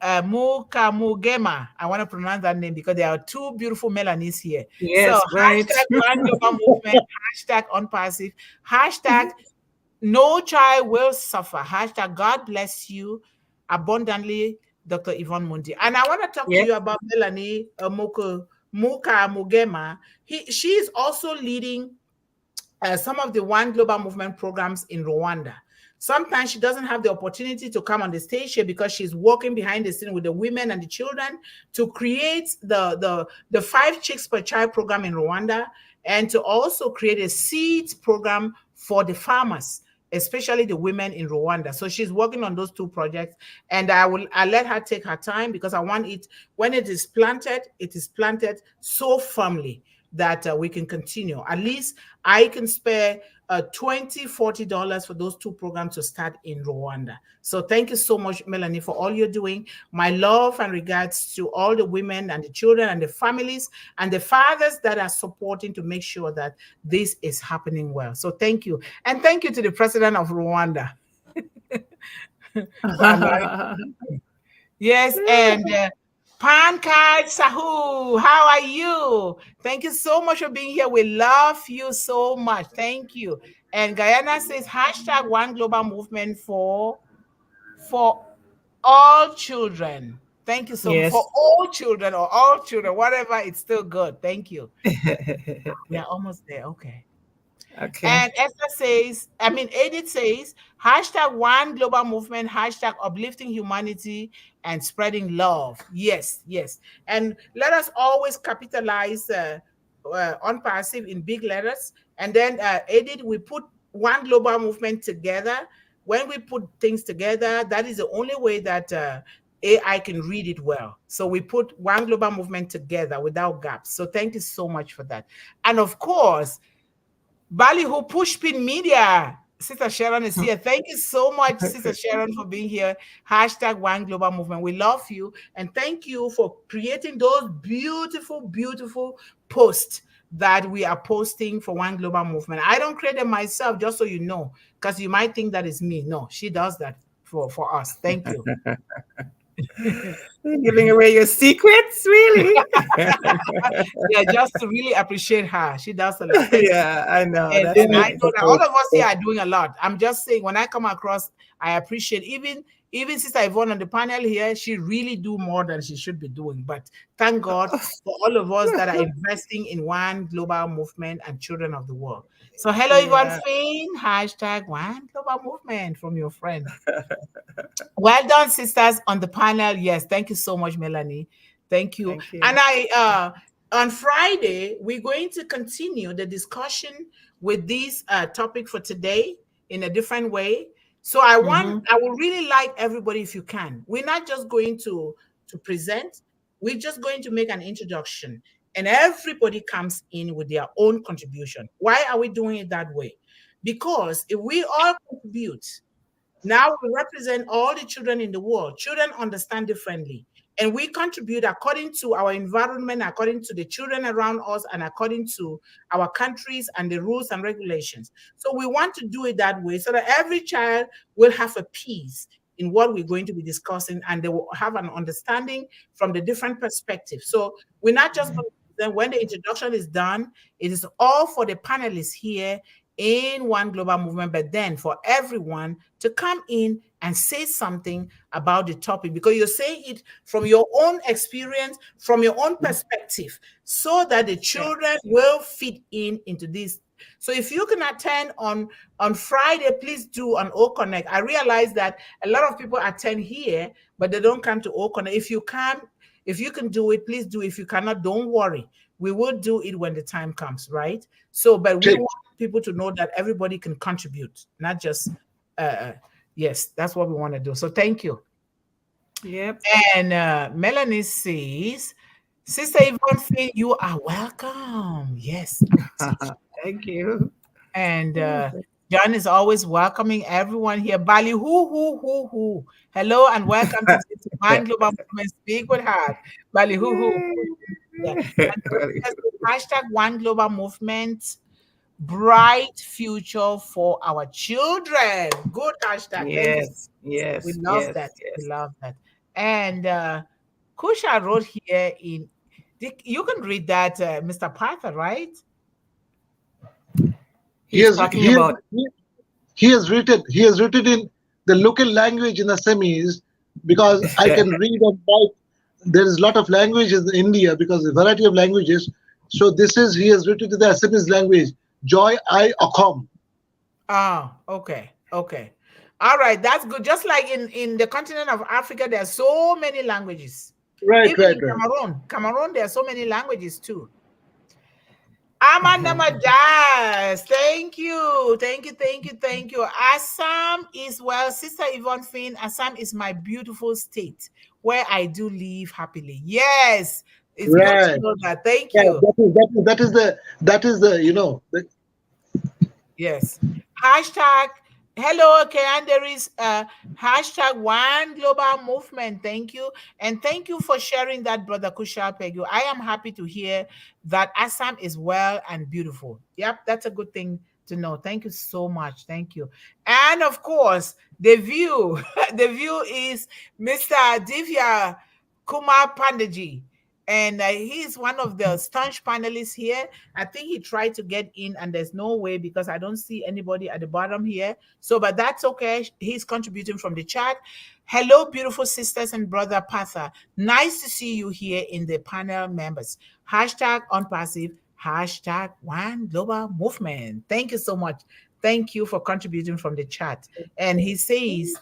Mukamugema. I want to pronounce that name because there are two beautiful Melanies here. Yes, so right. hashtag One Global Movement, hashtag Unpassive, hashtag no child will suffer, hashtag God bless you abundantly, Dr. Yvonne Mundih. And I want to talk to you about Melanie Mukamugema. She is also leading some of the One Global Movement programs in Rwanda. Sometimes she doesn't have the opportunity to come on the stage here because she's working behind the scene with the women and the children to create the 5 Chicks per Child program in Rwanda, and to also create a seeds program for the farmers, especially the women in Rwanda. So she's working on those 2 projects, and I'll let her take her time, because I want it, when it is planted so firmly that we can continue. At least I can spare $20-40 for those 2 programs to start in Rwanda. So thank you so much, Melanie, for all you're doing. My love and regards to all the women and the children and the families and the fathers that are supporting to make sure that this is happening well. So thank you. And thank you to the president of Rwanda. Yes, and Pankaj Sahu, how are you? Thank you so much for being here. We love you so much. Thank you. And Guyana says hashtag One Global Movement for all children. Thank you so much. For all children or all children, whatever, it's still good. Thank you. We are almost there. Okay. Okay. And Edith says, hashtag One Global Movement, hashtag uplifting humanity and spreading love. Yes, yes. And let us always capitalize on passive in big letters. And then, Edith, we put One Global Movement together. When we put things together, that is the only way that AI can read it well. So we put One Global Movement together without gaps. So thank you so much for that. And of course, Ballyhoo Pushpin Media, Sister Sharon is here. Thank you so much, Sister Sharon, for being here. Hashtag One Global Movement. We love you. And thank you for creating those beautiful, beautiful posts that we are posting for One Global Movement. I don't create them myself, just so you know, because you might think that is me. No, she does that for us. Thank you. Giving away your secrets, really? Yeah, just to really appreciate her. She does a lot. Yeah, I know. And I know that all of us here are doing a lot. I'm just saying, when I come across, I appreciate even Sister Yvonne on the panel here, she really do more than she should be doing. But thank God for all of us that are investing in One Global Movement and children of the world. So hello, Yvonne Finn, hashtag One Global Movement from your friend. Well done, sisters on the panel. Yes, thank you so much, Melanie. Thank you. And on Friday, we're going to continue the discussion with this topic for today in a different way. So I would really like everybody, if you can, we're not just going to present, we're just going to make an introduction, and everybody comes in with their own contribution. Why are we doing it that way? Because if we all contribute, now we represent all the children in the world. Children understand differently. And we contribute according to our environment, according to the children around us, and according to our countries and the rules and regulations. So we want to do it that way so that every child will have a piece in what we're going to be discussing, and they will have an understanding from the different perspectives. So we're not just going to, then when the introduction is done, it is all for the panelists here in One Global Movement, but then for everyone to come in and say something about the topic, because you're saying it from your own experience, from your own perspective, so that the children will fit into this. So if you can attend on Friday, please do on O-Connect. I realize that a lot of people attend here, but they don't come to O-Connect. If you can do it, please do. If you cannot, don't worry. We will do it when the time comes, right? So, but we want people to know that everybody can contribute, not just, yes, that's what we want to do. So thank you. Yep. And Melanie says, Sister Yvonne Finn, you are welcome. Yes. Thank you. And John is always welcoming everyone here. Ballyhoo. Hello and welcome to One Global Movement. Speak with Heart. Ballyhoo. Yeah. Hashtag One Global Movement. Bright future for our children. Good hashtag. Yes. Yes. We love that. Yes. We love that. And Kusha wrote here you can read that, Mr. Partha, right? He has written in the local language in the semis, because I can read and write. There is a lot of languages in India because a variety of languages. So he has written in the Assamese language. Joy I Akom. Ah, okay. All right, that's good. Just like in the continent of Africa, there are so many languages. Right, Even right, in right. Cameroon, there are so many languages too. Amanda Jazz, thank you, thank you, thank you, thank you. Assam is, well, Sister Yvonne Finn, Assam is my beautiful state where I do live happily. Yes, it's good to Right. know that. Thank Yeah, you. that is the Yes. Hashtag hello, okay, and there is hashtag one global movement. Thank you. And thank you for sharing that, Brother Kushal Pegu. I am happy to hear that Assam is well and beautiful. Yep, that's a good thing to know. Thank you so much. Thank you. And of course, the view, the view is Mr. Divya Kumar Pandaji. And he's one of the staunch panelists here. I think he tried to get in, and there's no way because I don't see anybody at the bottom here. So, but that's okay. He's contributing from the chat. Hello, beautiful sisters and brother Partha. Nice to see you here in the panel members. Hashtag unpassive, hashtag one global movement. Thank you so much. Thank you for contributing from the chat. And he says,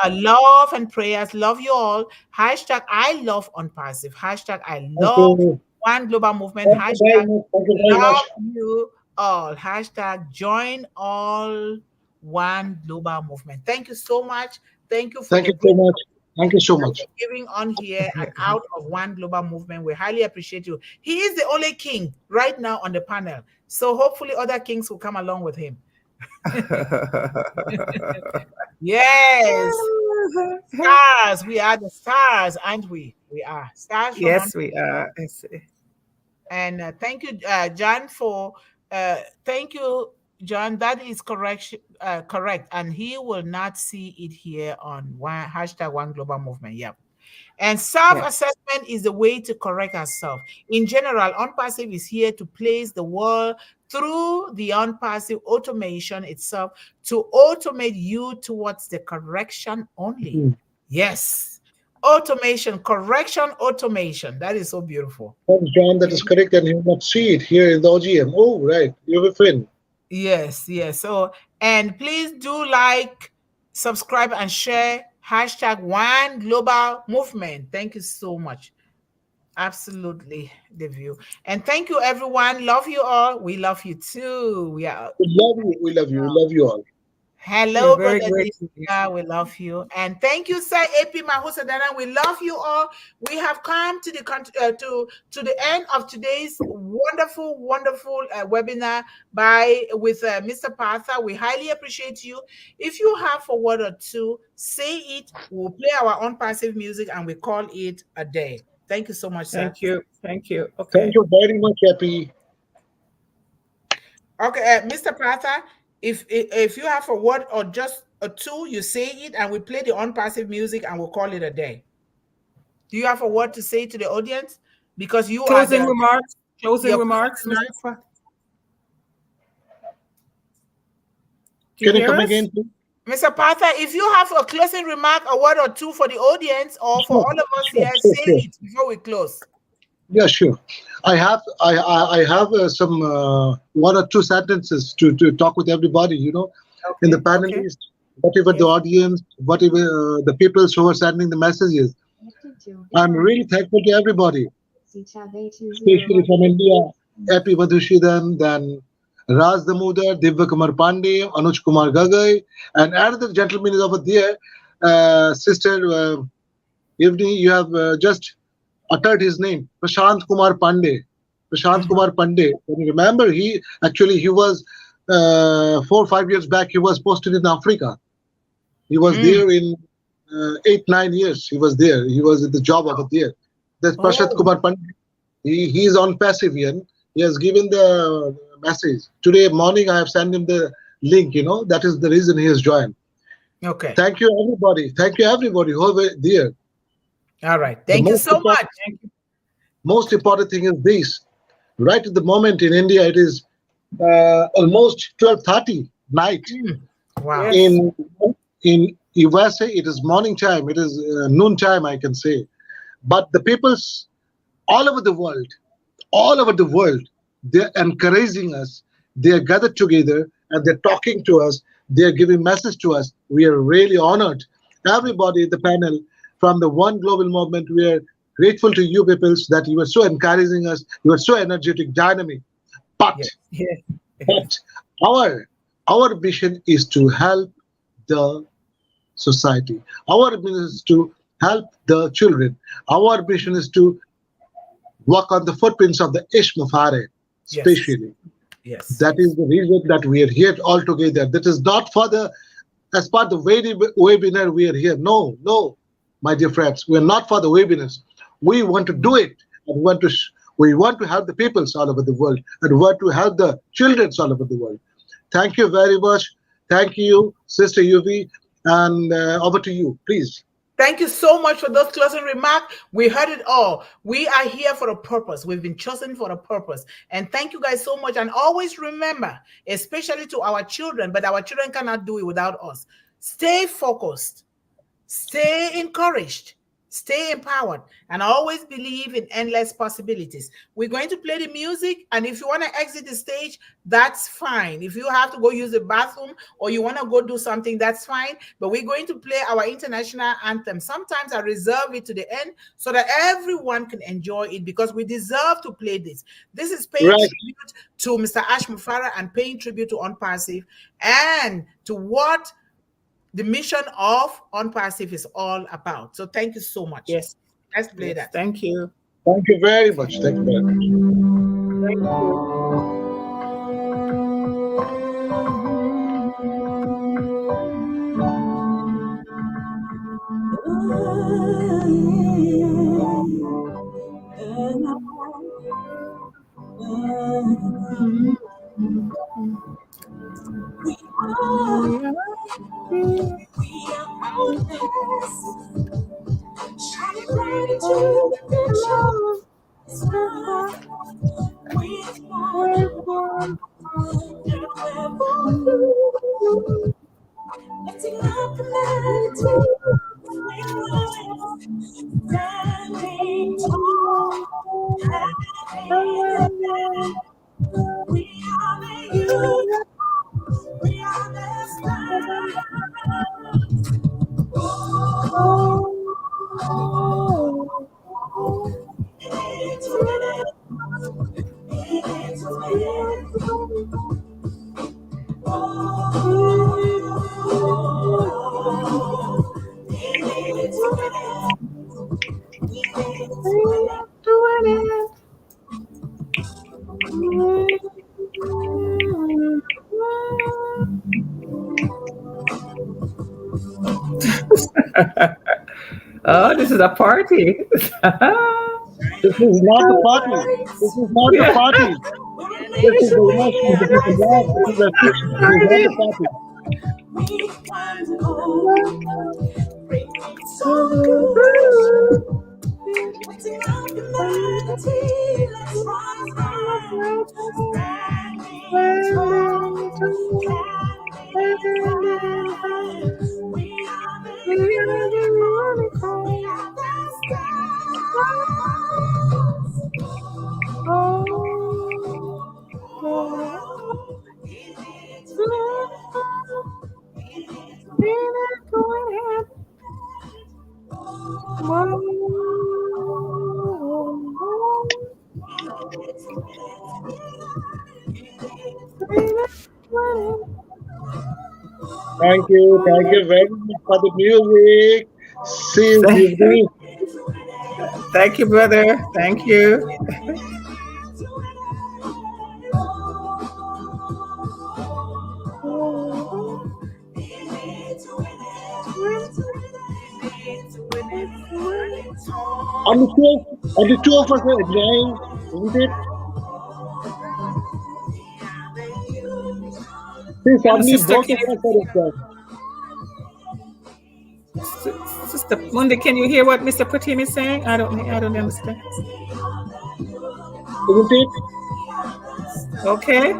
love and prayers, love you all. Hashtag I love unpassive. Hashtag I thank love you. one global movement. Thank you very Hashtag much. Thank you very love much. you all. Hashtag join all one global movement. Thank you so much. Thank you for Thank the you so great much. Thank you so that much. you're giving on here and out of one global movement. We highly appreciate you. He is the only king right now on the panel. So hopefully other kings will come along with him. Yes. Stars. We are the stars, aren't we? We are stars from on. Yes, we are. And thank you, John, for thank you, John. That is correct. Correct, and he will not see it here on one hashtag one global movement. Yep. And self-assessment is the way to correct ourselves. In general, unpassive is here to place the world through the unpassive automation itself to automate you towards the correction only. Yes. Automation, correction, automation. That is so beautiful. Thanks, John. That is correct, and you will not see it here in the OGM. Oh, right. You're a friend. Yes, yes. So, and please do like, subscribe, and share hashtag one global movement. Thank you so much. Absolutely, the view. And thank you, everyone. Love you all. We love you too. We are. We love you. We love you. We love you all. We're Hello, very Brother grateful. Divya. We love you. And thank you, Sir AP Mahusadana. We love you all. We have come to the to the end of today's wonderful, wonderful webinar with Mr. Partha. We highly appreciate you. If you have a word or two, say it. We'll play our own passive music and we call it a day. Thank you so much, sir. Thank you. Thank you. Okay. Thank you very much, Happy. Okay, Mr. Partha, if you have a word or just a two, you say it, and we play the unpassive music, and we'll call it a day. Do you have a word to say to the audience? Because you closing are the remarks. Closing your remarks, closing Mr. Fa- Do Can you hear come us? again, please? Mr. Partha, if you have a closing remark, a word or two for the audience or for Sure, all of us sure, here, sure, say sure. it before we close. Yeah, sure. I have some one or two sentences to talk with everybody. In the Okay. panelists, whatever the Yes. audience, whatever the people who are sending the messages. I'm really thankful to everybody, especially from India. Happy Madhushidan, then Raj Damodar, Divya Kumar Pandey, Anuj Kumar Gagai, and another gentleman is over there, Sister Yvonne. You have just uttered his name, Prashant Kumar Pandey. Prashant Kumar Pandey. Can you remember? He was 4 or 5 years back. He was posted in Africa. He was there in 8 9 years. He was there. He was at the job over there. That's Prashant Oh, Kumar Pandey. He is on Passivian. He has given the message today morning. I have sent him the link. That is the reason he has joined. okay. Thank you, everybody. Thank you, everybody who are there. All right. The Thank you so much. most important thing is this. Right at the moment in India, it is almost 12:30 night. Wow. Yes. In USA, it is morning time. It is noon time, I can say. But the peoples all over the world, they're encouraging us. They are gathered together and they're talking to us. They are giving message to us. We are really honored. Everybody in the panel from the One Global Movement, we are grateful to you people that you are so encouraging us. You are so energetic, dynamic. But Yes. but our mission is to help the society. Our mission is to help the children. Our mission is to walk on the footprints of the Ishmafare, Yes. especially. Yes. That is the reason that we are here all together. That is not for the as part of the webinar we are here. No, no, my dear friends, we are not for the webinars. We want to do it and we want to help the peoples all over the world and want to help the children all over the world. Thank you very much. Thank you, Sister UV, and over to you, please. Thank you so much for those closing remarks. We heard it all. We are here for a purpose. We've been chosen for a purpose. And thank you guys so much. And always remember, especially to our children, but our children cannot do it without us. Stay focused. Stay encouraged. Stay empowered. And always believe in endless possibilities. We're going to play the music. And if you want to exit the stage, that's fine. If you have to go use the bathroom or you want to go do something, that's fine. But we're going to play our international anthem. Sometimes I reserve it to the end so that everyone can enjoy it because we deserve to play this. This is paying tribute to Mr. Ash Mufara and paying tribute to Unpassive and to what the mission of Unpassive is all about. So thank you so much. Yes. Let's play that. Thank you. Thank you very much. Thank you very much. Thank you. Shining bright into the future. With one lifting up humanity. Standing tall, we are the youth. We are the stars. Oh, this is a party. This is not a party. This is not a party. This is the emotion. This is the love. This is the affection. This is not a party. We want to go. So good. Lifting up humanity. Let's rise high. Standing tall. We are the unicorn. We are the stars. Thank you. Thank you very much for the music. See you. Thank you, brother. Thank you. And the two of us are enjoying, isn't it? Please, only Sister, both of us are enjoying. Sister Mundih, can you hear what Mr. Pratim is saying? I don't understand. Isn't it? Okay.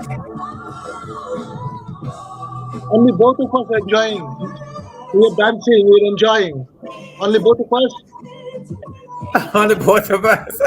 Only both of us are enjoying. We are dancing, we are enjoying. Only both of us. Only both of us.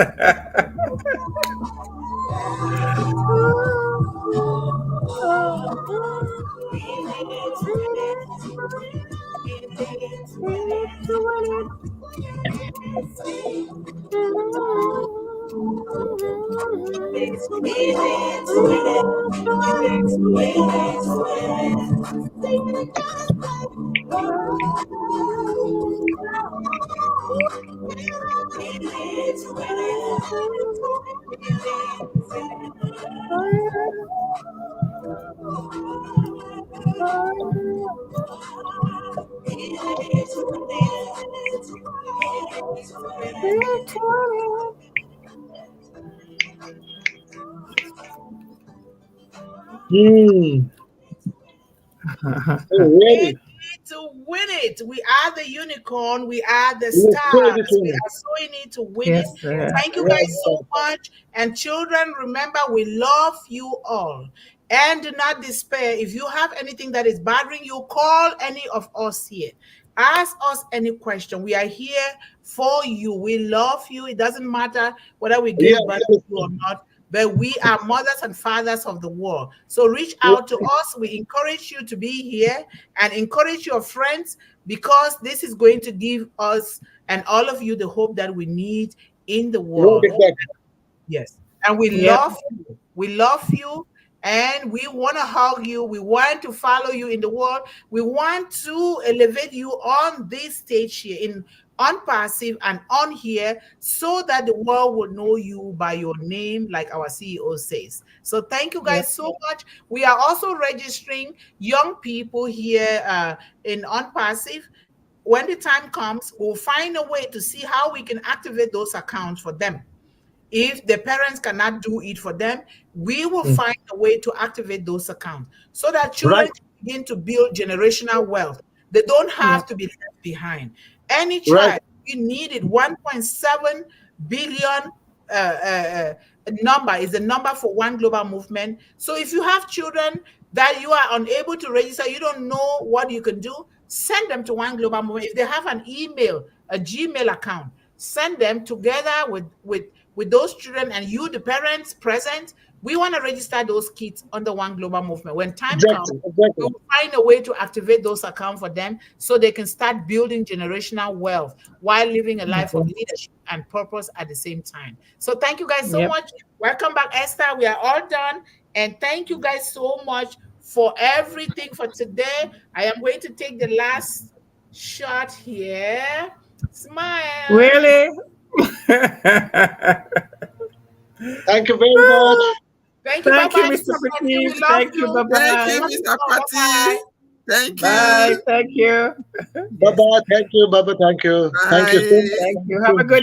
Hmm. Oh, We really? need to win it. We are the unicorn. We are the Let's go with stars. We it. are so in need to win it. Yes, sir. Thank you Right, guys so much. And children, remember, we love you all. And do not despair. If you have anything that is bothering you, call any of us here. Ask us any question. We are here for you. We love you. It doesn't matter whether we yeah, gave birth to yes. you or not, but we are mothers and fathers of the world. So reach Yeah. out to us. We encourage you to be here and encourage your friends, because this is going to give us and all of you the hope that we need in the Right, world. exactly. Yes. And we Yep. love you. We love you. And we want to hug you. We want to follow you in the world. We want to elevate you on this stage here in on passive and on here, so that the world will know you by your name, like our CEO says. So thank you Yep. guys so much. We are also registering young people here in on passive. When the time comes, we'll find a way to see how we can activate those accounts for them. If the parents cannot do it for them, we will Mm. find a way to activate those accounts so that children Right, can begin to build generational wealth. They don't have Yep. to be left behind. Any right. child, we needed 1.7 billion uh, uh, number is the number for one global movement. So if you have children that you are unable to register, you don't know what you can do, send them to one global movement. If they have an email, a Gmail account, send them together with those children and you, the parents present. We want to register those kids under one global movement. When time comes, Exactly, we exactly. will find a way to activate those accounts for them so they can start building generational wealth while living a life of leadership and purpose at the same time. So thank you guys so Yep. much. Welcome back, Esther. We are all done. And thank you guys so much for everything for today. I am going to take the last shot here. Smile. Really? Thank you very much. Thank you. Bye Thank you, bye. Mr. We Pratim. love Thank you. you. Thank Bye-bye. you, Love you Mr. all. Bye bye. Patti. Thank Bye. you. Thank you. Bye Yes. bye. Thank you. Bye bye. Thank you. Thank you so Bye. much. Thank Thank you. Have a you. good